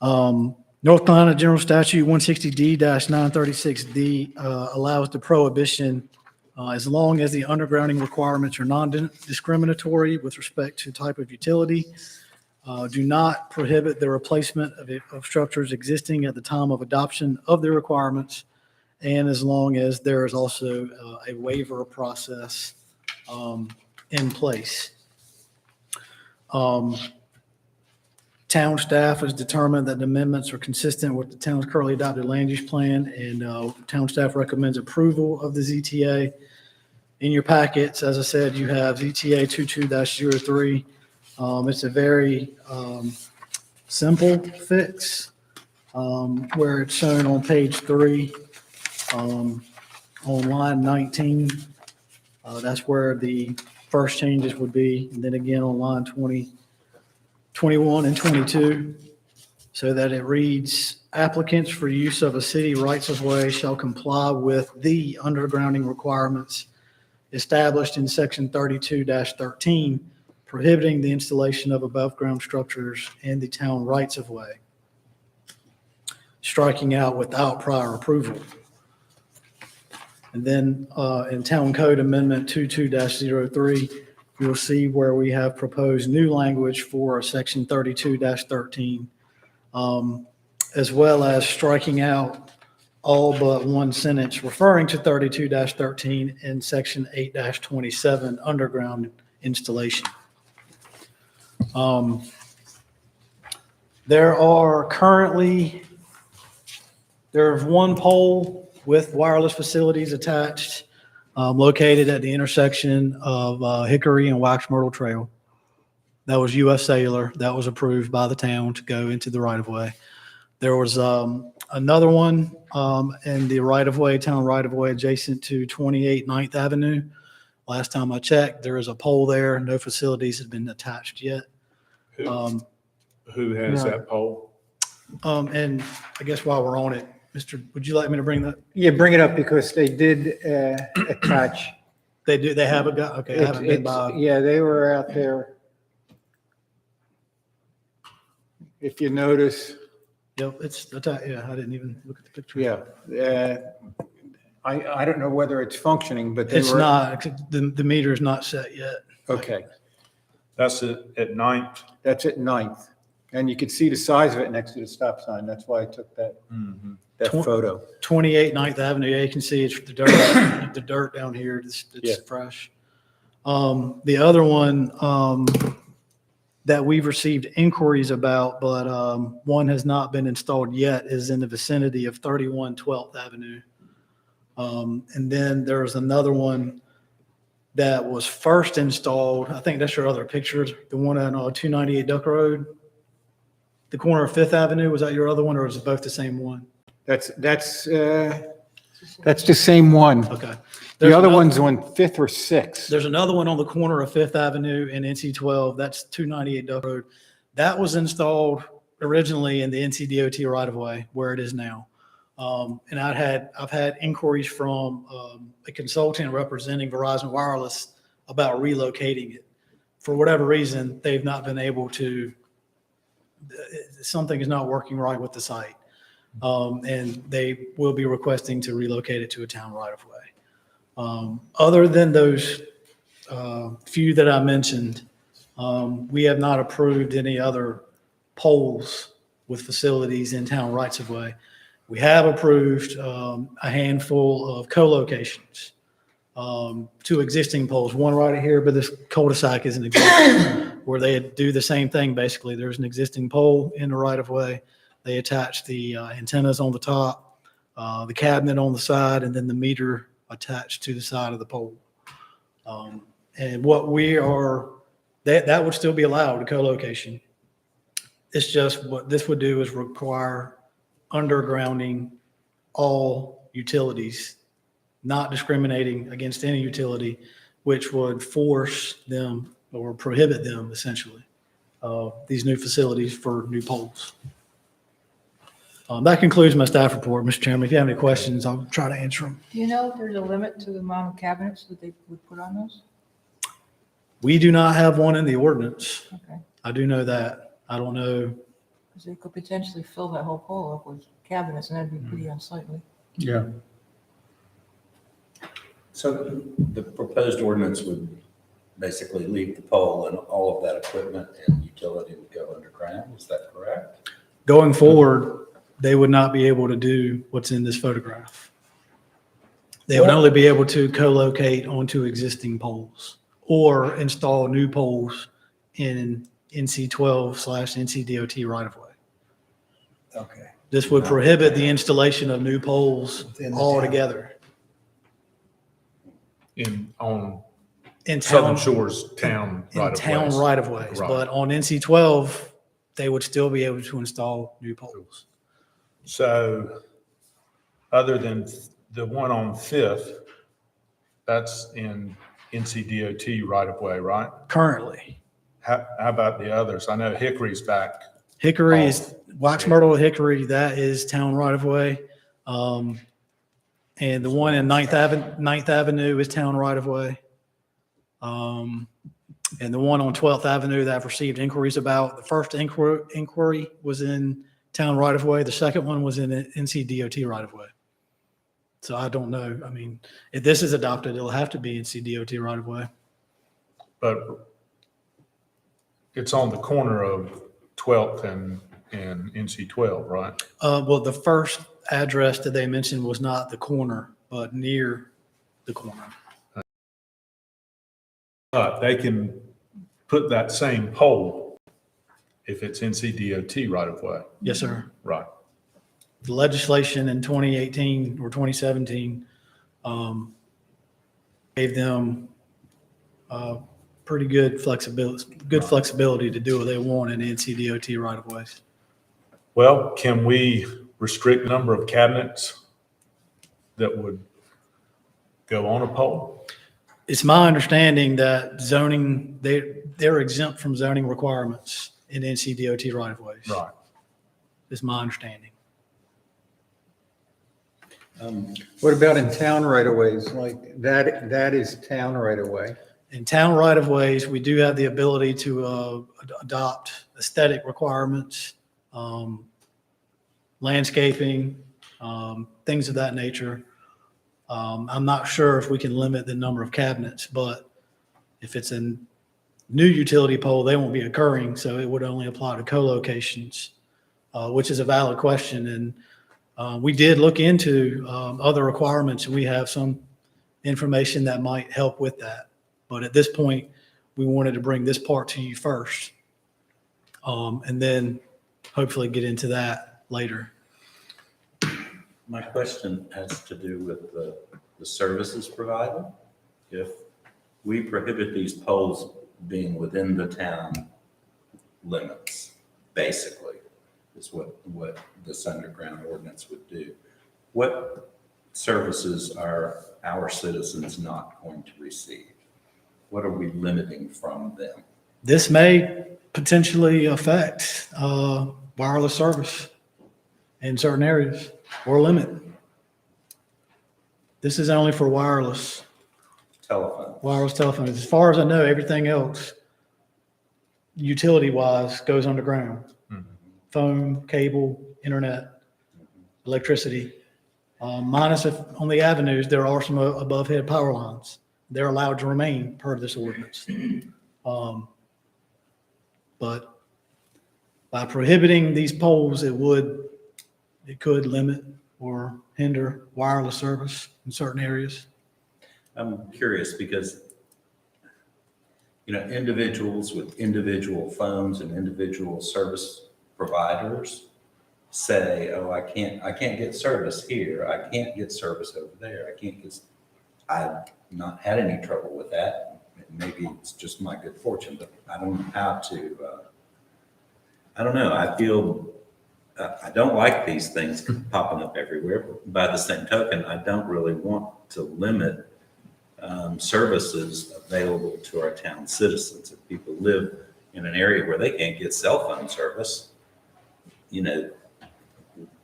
North Carolina General Statute 160D-936D allows the prohibition as long as the undergrounding requirements are non-discriminatory with respect to type of utility, do not prohibit the replacement of structures existing at the time of adoption of the requirements, and as long as there is also a waiver process in place. Town staff has determined that the amendments are consistent with the town's currently adopted land use plan, and town staff recommends approval of the ZTA. In your packets, as I said, you have ZTA 22-03. It's a very simple fix where it's shown on page 3 on line 19. That's where the first changes would be, and then again on line 20. 21 and 22, so that it reads, applicants for use of a city rights-of-way shall comply with the undergrounding requirements established in section 32-13, prohibiting the installation of above-ground structures in the town rights-of-way, striking out without prior approval. And then in Town Code Amendment 22-03, you'll see where we have proposed new language for section 32-13, as well as striking out all but one sentence referring to 32-13 in section 8-27 underground installation. There's one pole with wireless facilities attached located at the intersection of Hickory and Wax Myrtle Trail. That was U.S. Cellular. That was approved by the town to go into the right-of-way. There was another one in the right-of-way, town right-of-way adjacent to 28 9th Avenue. Last time I checked, there is a pole there. No facilities have been attached yet. Who has No. that pole? And I guess while we're on it, Mr., would you like me to bring that? Yeah, bring it up because they did attach. They have a guy, okay, I haven't been by. Yeah, they were out there. If you notice, Yep, it's attached, yeah, I didn't even look at the picture. yeah. I don't know whether it's functioning, but they It's were. not, the meter is not set yet. Okay, That's at Ninth. that's at 9th. And you could see the size of it next to the stop sign. That's why I took that Twen- photo. 28 9th Avenue, yeah, you can see it's the dirt, the dirt down here, Yeah. it's fresh. The other one that we've received inquiries about, but one has not been installed yet, is in the vicinity of 31 12th Avenue. And then there's another one that was first installed, I think that's your other pictures, the one on 298 Duck Road. The corner of Fifth Avenue, was that your other one, or is it both the same one? That's the same one. Okay. The There's other another- one's on 5th or 6th. There's another one on the corner of Fifth Avenue and NC 12. That's 298 Duck Road. That was installed originally in the NCDOT right of way where it is now. And I've had inquiries from a consultant representing Verizon Wireless about relocating it. For whatever reason, they've not been able to. Something is not working right with the site, and they will be requesting to relocate it to a town right of way. Other than those few that I mentioned, we have not approved any other poles with facilities in town rights of way. We have approved a handful of co-locations, 2 existing poles, one right here, but this cul-de-sac is an example where they do the same thing. Basically, there's an existing pole in the right of way. They attach the antennas on the top, the cabinet on the side, and then the meter attached to the side of the pole. And what we are, that would still be allowed, a co-location. It's just what this would do is require undergrounding all utilities, not discriminating against any utility, which would force them or prohibit them essentially, these new facilities for new poles. That concludes my staff report, Mr. Chairman. If you have any questions, I'll try to answer them. Do you know if there's a limit to the amount of cabinets that they would put on those? We do not have one in the ordinance. Okay, I do know that. I don't know. because they could potentially fill that whole pole up with cabinets, and that'd be pretty unsightly. Yeah. So the proposed ordinance would basically leave the pole and all of that equipment and utility would go underground, is that correct? Going forward, they would not be able to do what's in this photograph. They would only be able to co-locate onto existing poles or install new poles in NC 12/NC DOT right of way. Okay. This would prohibit the installation of new poles Within the town. altogether on in Southern town, Shores town in right of town ways. right of ways. Right. But on NC 12, they would still be able to install new poles. So other than the one on Fifth, that's in NCDOT right of way, right? Currently, How about the others? I know Hickory's back. Hickory is, Wax Myrtle Hickory, that is town right of way. And the one in Ninth Avenue is town right of way. And the one on 12th Avenue that I've received inquiries about, the first inquiry was in town right of way. The second one was in NC DOT right of way. So I don't know. I mean, if this is adopted, it'll have to be NC DOT right of way. But it's on the corner of 12th and NC 12, right? Well, the first address that they mentioned was not the corner, but near the corner. But they can put that same pole if it's NCDOT right of way, Yes, sir. right? The legislation in 2018 or 2017 gave them pretty good flexibility to do what they want in NCDOT right of ways. Well, can we restrict number of cabinets that would go on a pole? It's my understanding that zoning, they're exempt from zoning requirements in NCDOT right of ways. Right. Is my understanding. What about in town right of ways? Like that is town right of way. In town right of ways, we do have the ability to adopt aesthetic requirements, landscaping, things of that nature. I'm not sure if we can limit the number of cabinets, but if it's a new utility pole, they won't be occurring, so it would only apply to co-locations, which is a valid question. And we did look into other requirements, and we have some information that might help with that. But at this point, we wanted to bring this part to you first, and then hopefully get into that later. My question has to do with the services provided. If we prohibit these poles being within the town limits, basically, is what this underground ordinance would do. What services are our citizens not going to receive? What are we limiting from them? This may potentially affect wireless service in certain areas or limit. This is only for wireless telephones. As far as I know, everything else, utility-wise, goes underground. Phone, cable, internet, electricity. Minus if on the avenues, there are some above-head power lines. They're allowed to remain per this ordinance. But by prohibiting these poles, it could limit or hinder wireless service in certain areas. I'm curious because, individuals with individual phones and individual service providers say, oh, I can't get service here. I can't get service over there. I've not had any trouble with that. Maybe it's just my good fortune, but I don't know how to, I don't know. I feel, I don't like these things popping up everywhere. But by the same token, I don't really want to limit services available to our town citizens. If people live in an area where they can't get cell phone service,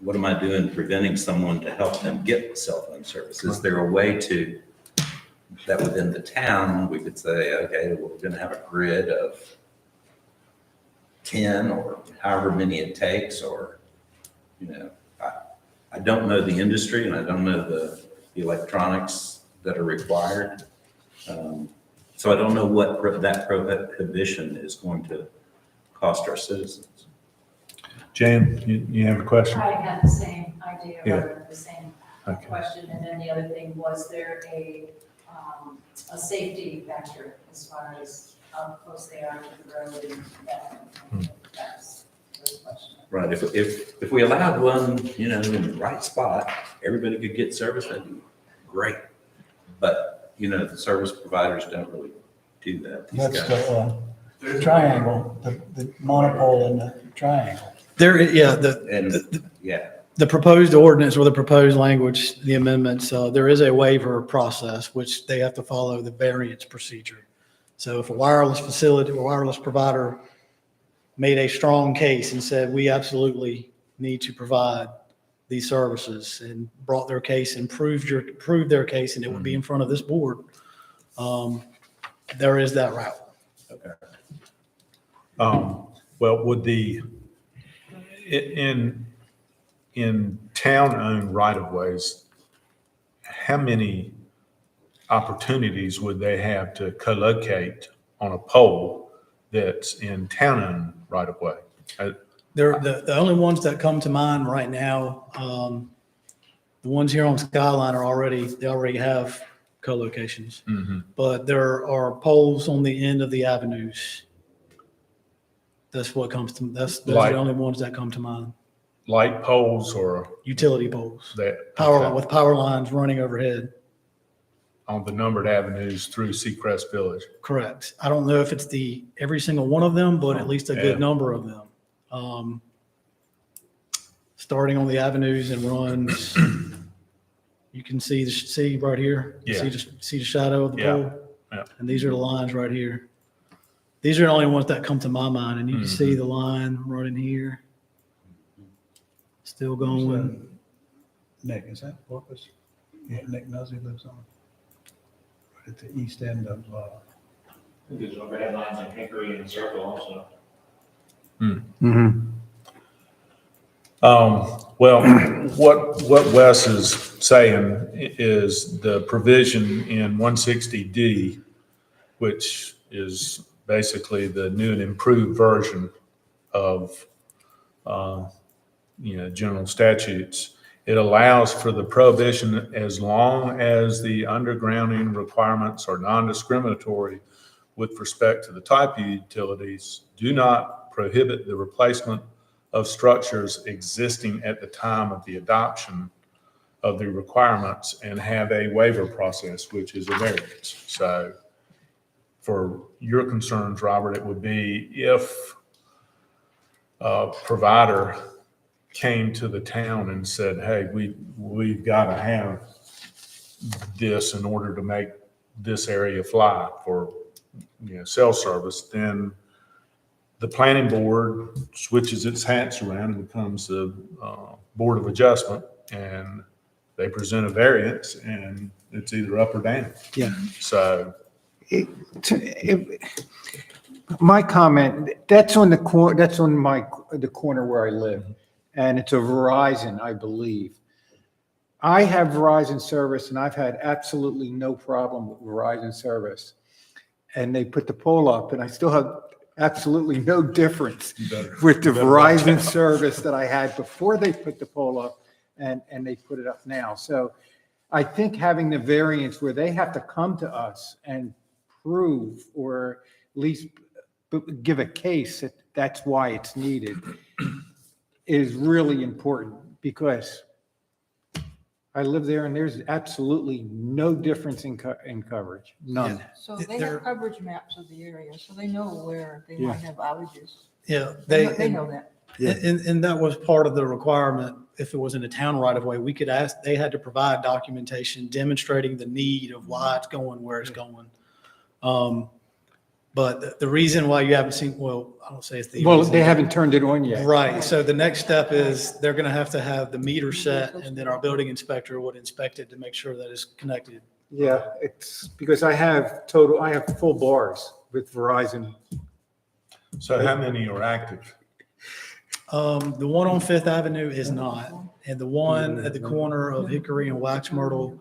what am I doing preventing someone to help them get cell phone service? Is there a way to that within the town, we could say, okay, well, we're gonna have a grid of 10 or however many it takes, or, I don't know the industry and I don't know the electronics that are required. So I don't know what that prohibition is going to cost our citizens. Jan, you have a question? I had the same idea, Yeah. or the same Okay. question, and then the other thing, was there a safety factor as far as how close they are to the road and that? That's the question. Right, if we allowed one, in the right spot, everybody could get service, that'd be great. But, the service providers don't really do that. These That's guys- the triangle, the monopole in the triangle. There, yeah, And, yeah, the proposed ordinance or the proposed language, the amendments, there is a waiver process, which they have to follow the variance procedure. So if a wireless facility, or wireless provider made a strong case and said, we absolutely need to provide these services, and brought their case and proved their case, and it would be in front of this board, there is that route. Well, would in town-owned right-of-ways, how many opportunities would they have to co-locate on a pole that's in town-owned right-of-way? The only ones that come to mind right now, the ones here on Skyline they already have co-locations. But there are poles on the end of the avenues. Those are the only ones that come to mind. Light poles or Utility poles, that? with power lines running overhead. On the numbered avenues through Seacrest Village. Correct. I don't know if it's every single one of them, but at least a Yeah. good number of them. Starting on the avenues and runs, you can see right here. Yeah. See the shadow of the Yeah. pole? Yeah. And these are the lines right here. These are the only ones that come to my mind, and you can see the line running here. Still going. Nick, is that Porpoise? Yeah, Nick Nuzzi lives on. Right at the east end of, I think there's overhead lines in Hickory and Circle also. Well, what Wes is saying is the provision in 160D, which is basically the new and improved version of, general statutes. It allows for the prohibition as long as the undergrounding requirements are non-discriminatory with respect to the type of utilities, do not prohibit the replacement of structures existing at the time of the adoption of the requirements, and have a waiver process, which is a variance. So for your concerns, Robert, it would be if a provider came to the town and said, hey, we've got to have this in order to make this area fly for, cell service, then the planning board switches its hats around and becomes the Board of Adjustment, and they present a variance, and it's either up or down. Yeah. So, My comment, that's on the corner where I live, and it's a Verizon, I believe. I have Verizon service, and I've had absolutely no problem with Verizon service. And they put the pole up, and I still have absolutely no difference with the Verizon service that I had before they put the pole up and they put it up now. So I think having the variance where they have to come to us and prove, or at least give a case that that's why it's needed, is really important, because I live there and there's absolutely no difference in coverage, none. So they They're- have coverage maps of the area, so they know where they Yeah. might have outages. Yeah, They know that. And that was part of the requirement. If it was in a town right of way, we could ask, they had to provide documentation demonstrating the need of why it's going where it's going. But the reason why you haven't seen, well, I don't say it's the. Well, reason. they haven't turned it on yet. Right. So the next step is they're going to have the meter set, and then our building inspector would inspect it to make sure that it's connected Yeah, it's because I have full bars with Verizon. So how many are active? The one on Fifth Avenue is not, and the one at the corner of Hickory and Wax Myrtle,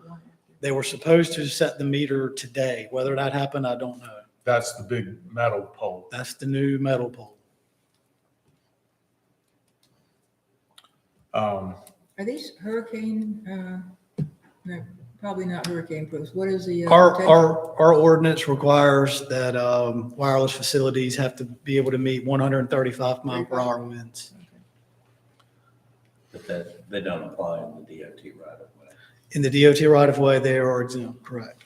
they were supposed to set the meter today. Whether that happened, I don't know. That's the big metal pole. That's the new metal pole. Are these hurricane, no, probably not hurricane proofs. What is the? Our ordinance requires that wireless facilities have to be able to meet 135 mile per hour winds. But that, they don't apply in the DOT right of way. In the DOT right of way, they are exempt, correct.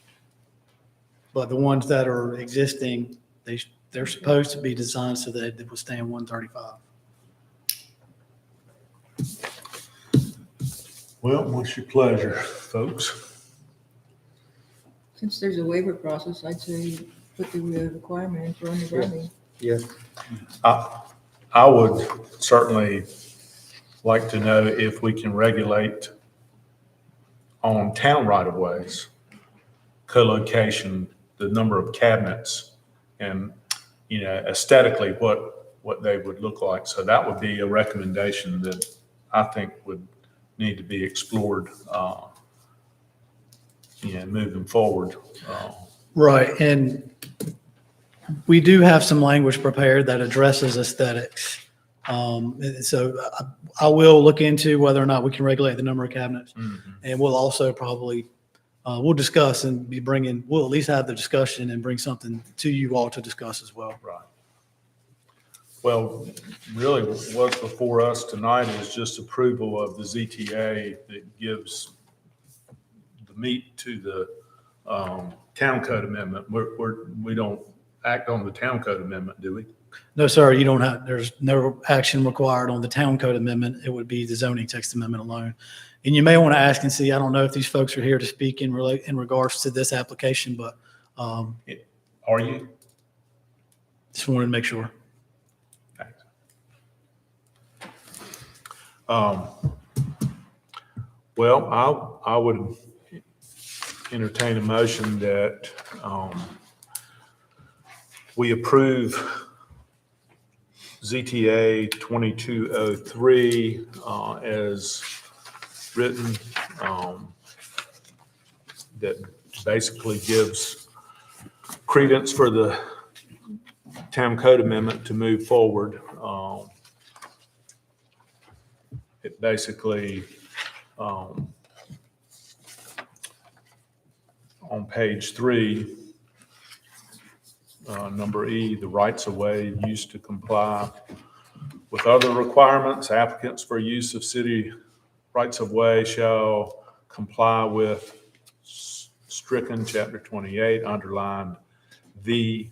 But the ones that are existing, they're supposed to be designed so that they withstand 135. Well, what's your pleasure, folks? Since there's a waiver process, I'd say put the requirement in for undergrounding. Yes. I would certainly like to know if we can regulate on town right-of-ways, co-location, the number of cabinets, and, you know, aesthetically, what they would look like. So that would be a recommendation that I think would need to be explored, moving forward. Right, and we do have some language prepared that addresses aesthetics. And so I will look into whether or not we can regulate the number of cabinets. And we'll also probably, we'll discuss and we'll at least have the discussion and bring something to you all to discuss as well. Right. Well, really, what's before us tonight is just approval of the ZTA that gives the meat to the town code amendment. We don't act on the town code amendment, do we? No, sir, you don't have, there's no action required on the town code amendment. It would be the zoning text amendment alone. And you may want to ask and see, I don't know if these folks are here to speak in regards to this application, but Are you? just wanted to make sure. Well, I would entertain a motion that we approve ZTA 2203 as written, that basically gives credence for the town code amendment to move forward. It basically, on page 3, number E, the rights of way used to comply with other requirements. Applicants for use of city rights of way shall comply with stricken chapter 28, underlined the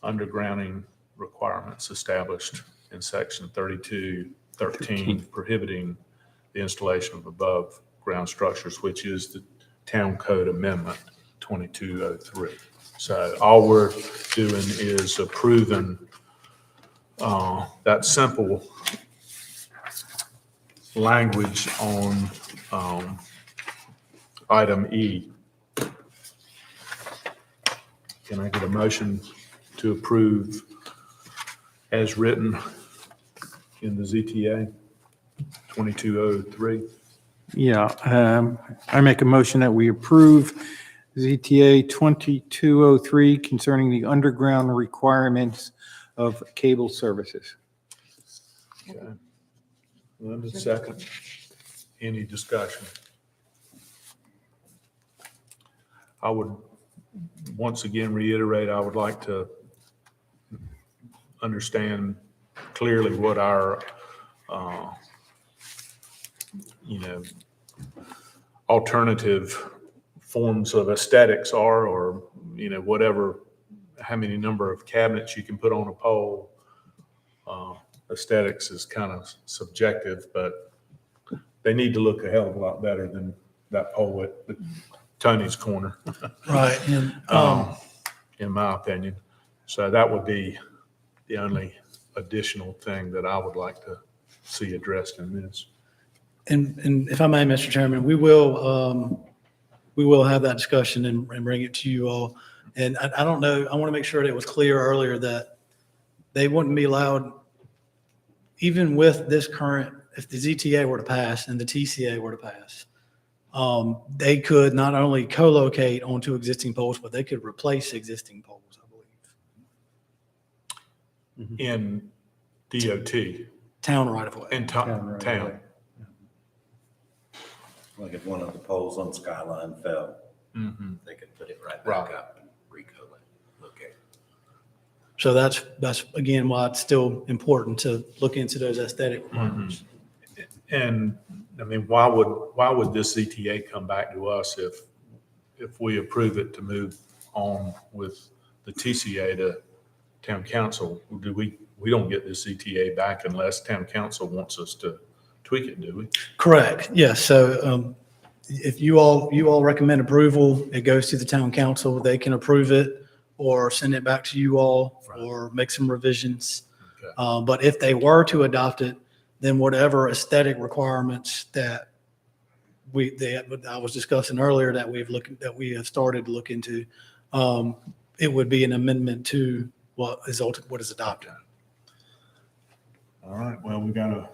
undergrounding requirements established in section 3213, prohibiting the installation of above ground structures, which is the town code amendment 2203. So all we're doing is approving that simple language on item E. Can I get a motion to approve as written in the ZTA 2203? Yeah, I make a motion that we approve ZTA 2203 concerning the underground requirements of cable services. Okay. Linda, second. Any discussion? I would once again reiterate, I would like to understand clearly what our, alternative forms of aesthetics are, or, whatever, how many number of cabinets you can put on a pole. Aesthetics is kind of subjective, but they need to look a hell of a lot better than that pole at Tony's corner. Right. And, in my opinion. So that would be the only additional thing that I would like to see addressed in this. and if I may, Mr. Chairman, we will, we will have that discussion and bring it to you all. And I don't know, I want to make sure that it was clear earlier that they wouldn't be allowed, even with this current, if the ZTA were to pass and the TCA were to pass, they could not only co-locate onto existing poles, but they could replace existing poles, I believe. In DOT, Town right of way. in town. Like if one of the poles on Skyline fell, Mhm. they could put it right Right. back up and locate. So that's again, why it's still important to look into those aesthetic Mm-hmm. requirements. And, I mean, why would this ZTA come back to us if we approve it to move on with the TCA to town council? We don't get this ZTA back unless town council wants us to tweak it, do we? Correct. Yes. So if you all recommend approval, it goes to the town council. They can approve it or send it back to you all or make some revisions. Okay. But if they were to adopt it, then whatever aesthetic requirements that I was discussing earlier that we have started to look into, it would be an amendment to what is adopted. All right, well, we got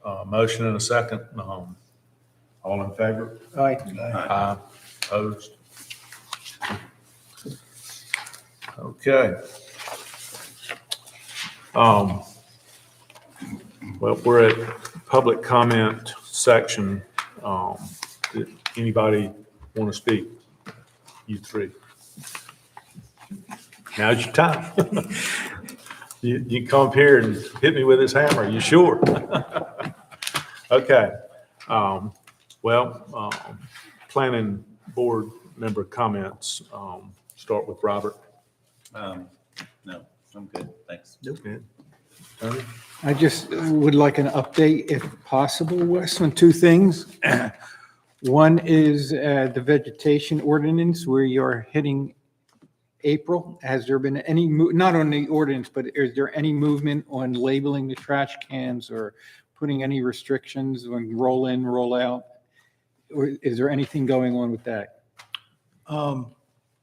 a motion and a second. All in favor? Aye. Aye. Opposed? Okay. Well, we're at public comment section. Did anybody want to speak? You three. Now's your time. You can come up here and hit me with this hammer. You sure? Okay. Planning board member comments. Start with Robert. No, I'm good, thanks. Tony? I just would like an update, if possible, Wes, on two things. One is the vegetation ordinance where you're hitting April. Has there been any, not on the ordinance, but is there any movement on labeling the trash cans or putting any restrictions on roll in, roll out? Or is there anything going on with that?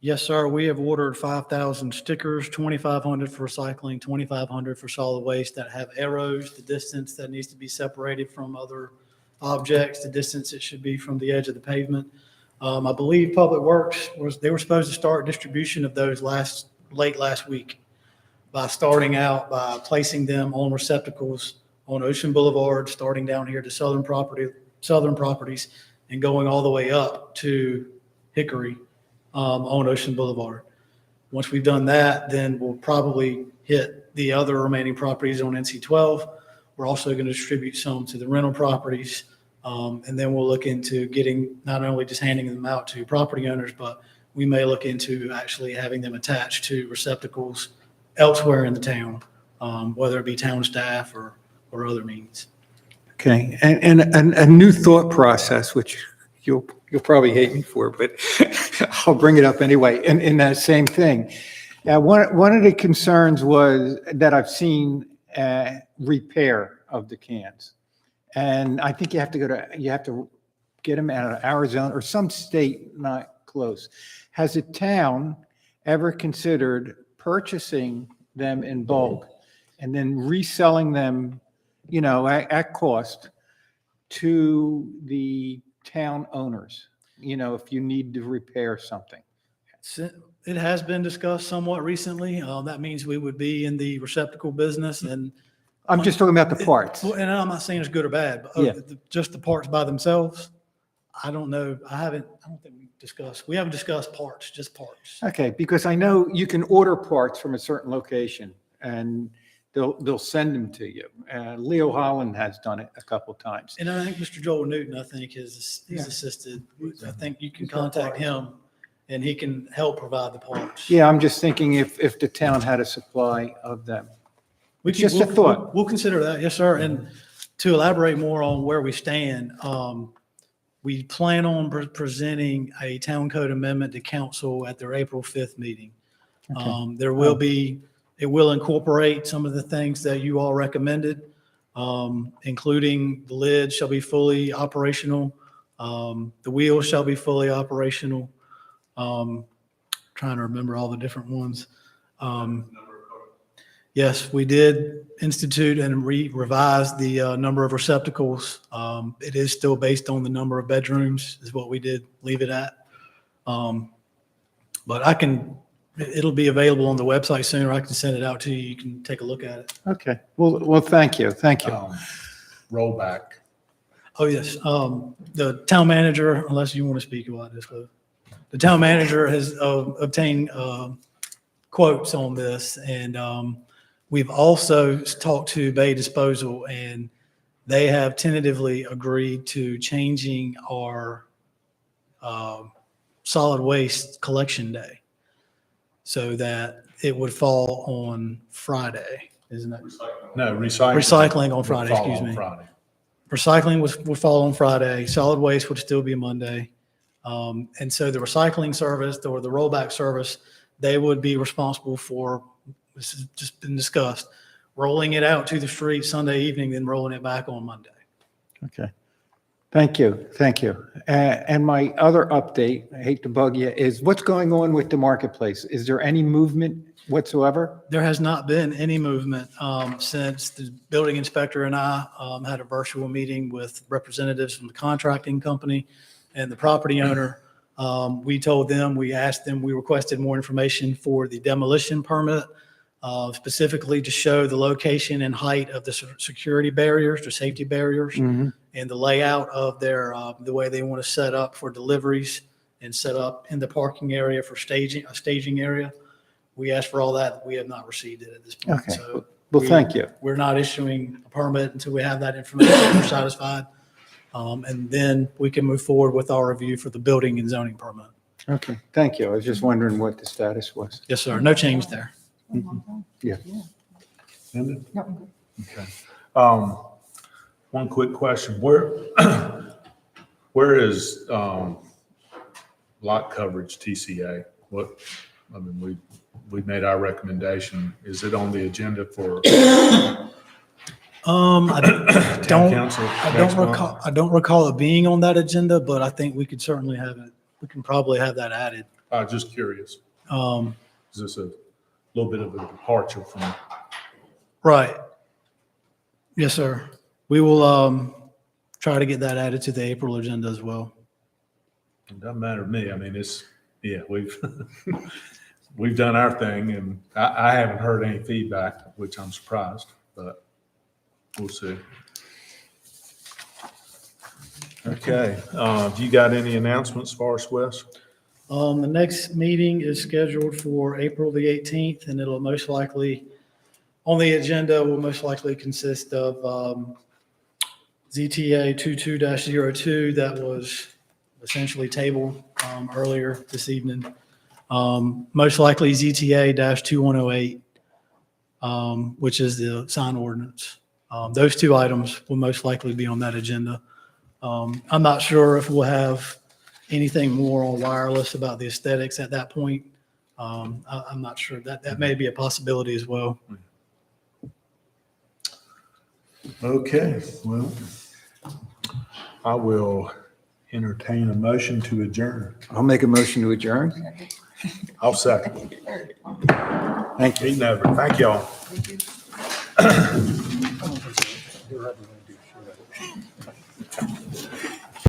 Yes, sir. We have ordered 5,000 stickers, 2,500 for recycling, 2,500 for solid waste that have arrows, the distance that needs to be separated from other objects, the distance it should be from the edge of the pavement. I believe Public Works they were supposed to start distribution of those late last week by starting out by placing them on receptacles on Ocean Boulevard, starting down here to southern properties and going all the way up to Hickory on Ocean Boulevard. Once we've done that, then we'll probably hit the other remaining properties on NC 12. We're also going to distribute some to the rental properties. And then we'll look into getting, not only just handing them out to property owners, but we may look into actually having them attached to receptacles elsewhere in the town, whether it be town staff or other means. Okay, and a new thought process, which you'll probably hate me for, but I'll bring it up anyway, in that same thing. One of the concerns was that I've seen repair of the cans. And I think you have to get them out of Arizona or some state not close. Has the town ever considered purchasing them in bulk and then reselling them, at cost to the town owners, if you need to repair something? It has been discussed somewhat recently. That means we would be in the receptacle business and I'm just talking about the parts. Well, and I'm not saying it's good or bad, but Yeah. Just the parts by themselves, I don't know. I don't think we haven't discussed parts, just parts. Okay, because I know you can order parts from a certain location and they'll send them to you. Leo Holland has done it a couple times. And I think Mr. Joel Newton, he's Yeah. assisted. I think you can contact him and he can help provide the parts. Yeah, I'm just thinking if the town had a supply of them. We It's just a thought. We'll consider that, yes, sir. And to elaborate more on where we stand, we plan on presenting a town code amendment to council at their April 5th meeting. Okay. It will incorporate some of the things that you all recommended, including the lid shall be fully operational The wheels shall be fully operational. Trying to remember all the different ones. Yes, we did institute and revise the number of receptacles. It is still based on the number of bedrooms is what we did leave it at. But it'll be available on the website soon, or I can send it out to you. You can take a look at it. Okay, well, thank you, thank you. Rollback. Oh, yes. The town manager, unless you want to speak about this, the town manager has obtained quotes on this. And we've also talked to Bay Disposal, and they have tentatively agreed to changing our solid waste collection day so that it would fall on Friday, isn't it? No, recycling. Recycling on Friday, would fall excuse on me. Friday. Recycling would fall on Friday. Solid waste would still be Monday. And so the recycling service or the rollback service, they would be responsible for, this has just been discussed, rolling it out to the street Sunday evening, then rolling it back on Monday. Okay. Thank you, thank you. And my other update, I hate to bug you, is what's going on with the marketplace? Is there any movement whatsoever? There has not been any movement since the building inspector and I had a virtual meeting with representatives from the contracting company and the property owner. We told them, we asked them, we requested more information for the demolition permit, specifically to show the location and height of the security barriers, the safety barriers, and the layout of their, the way they want to set up for deliveries and set up in the parking area for staging, a staging area. We asked for all that. We have not received it at this point. Okay. So Well, thank you. we're not issuing a permit until we have that information. We're satisfied. And then we can move forward with our review for the building and zoning permit. Okay, thank you. I was just wondering what the status was. Yes, sir. No change there. Yeah. Ended? No, I'm good. Okay. One quick question. Where is lot coverage TCA? I mean, we made our recommendation. Is it on the agenda for I town council next month? I don't recall it being on that agenda, but I think we could certainly have it. We can probably have that added. Just curious. Um, Is this a little bit of a departure from? right. Yes, sir. We will, try to get that added to the April agenda as well. It doesn't matter to me. I mean, we've, we've done our thing, and I haven't heard any feedback, which I'm surprised, but we'll see. Okay, have you got any announcements for us, Wes? The next meeting is scheduled for April the 18th, and it'll most likely, on the agenda, will most likely consist of ZTA 22-02 that was essentially tabled earlier this evening. Most likely ZTA -2108, which is the sign ordinance. Those two items will most likely be on that agenda. I'm not sure if we'll have anything more on wireless about the aesthetics at that point. I'm not sure. That may be a possibility as well. Okay, well, I will entertain a motion to adjourn. I'll make a motion to adjourn. I'll second. Thank you. Thank y'all. Thank you.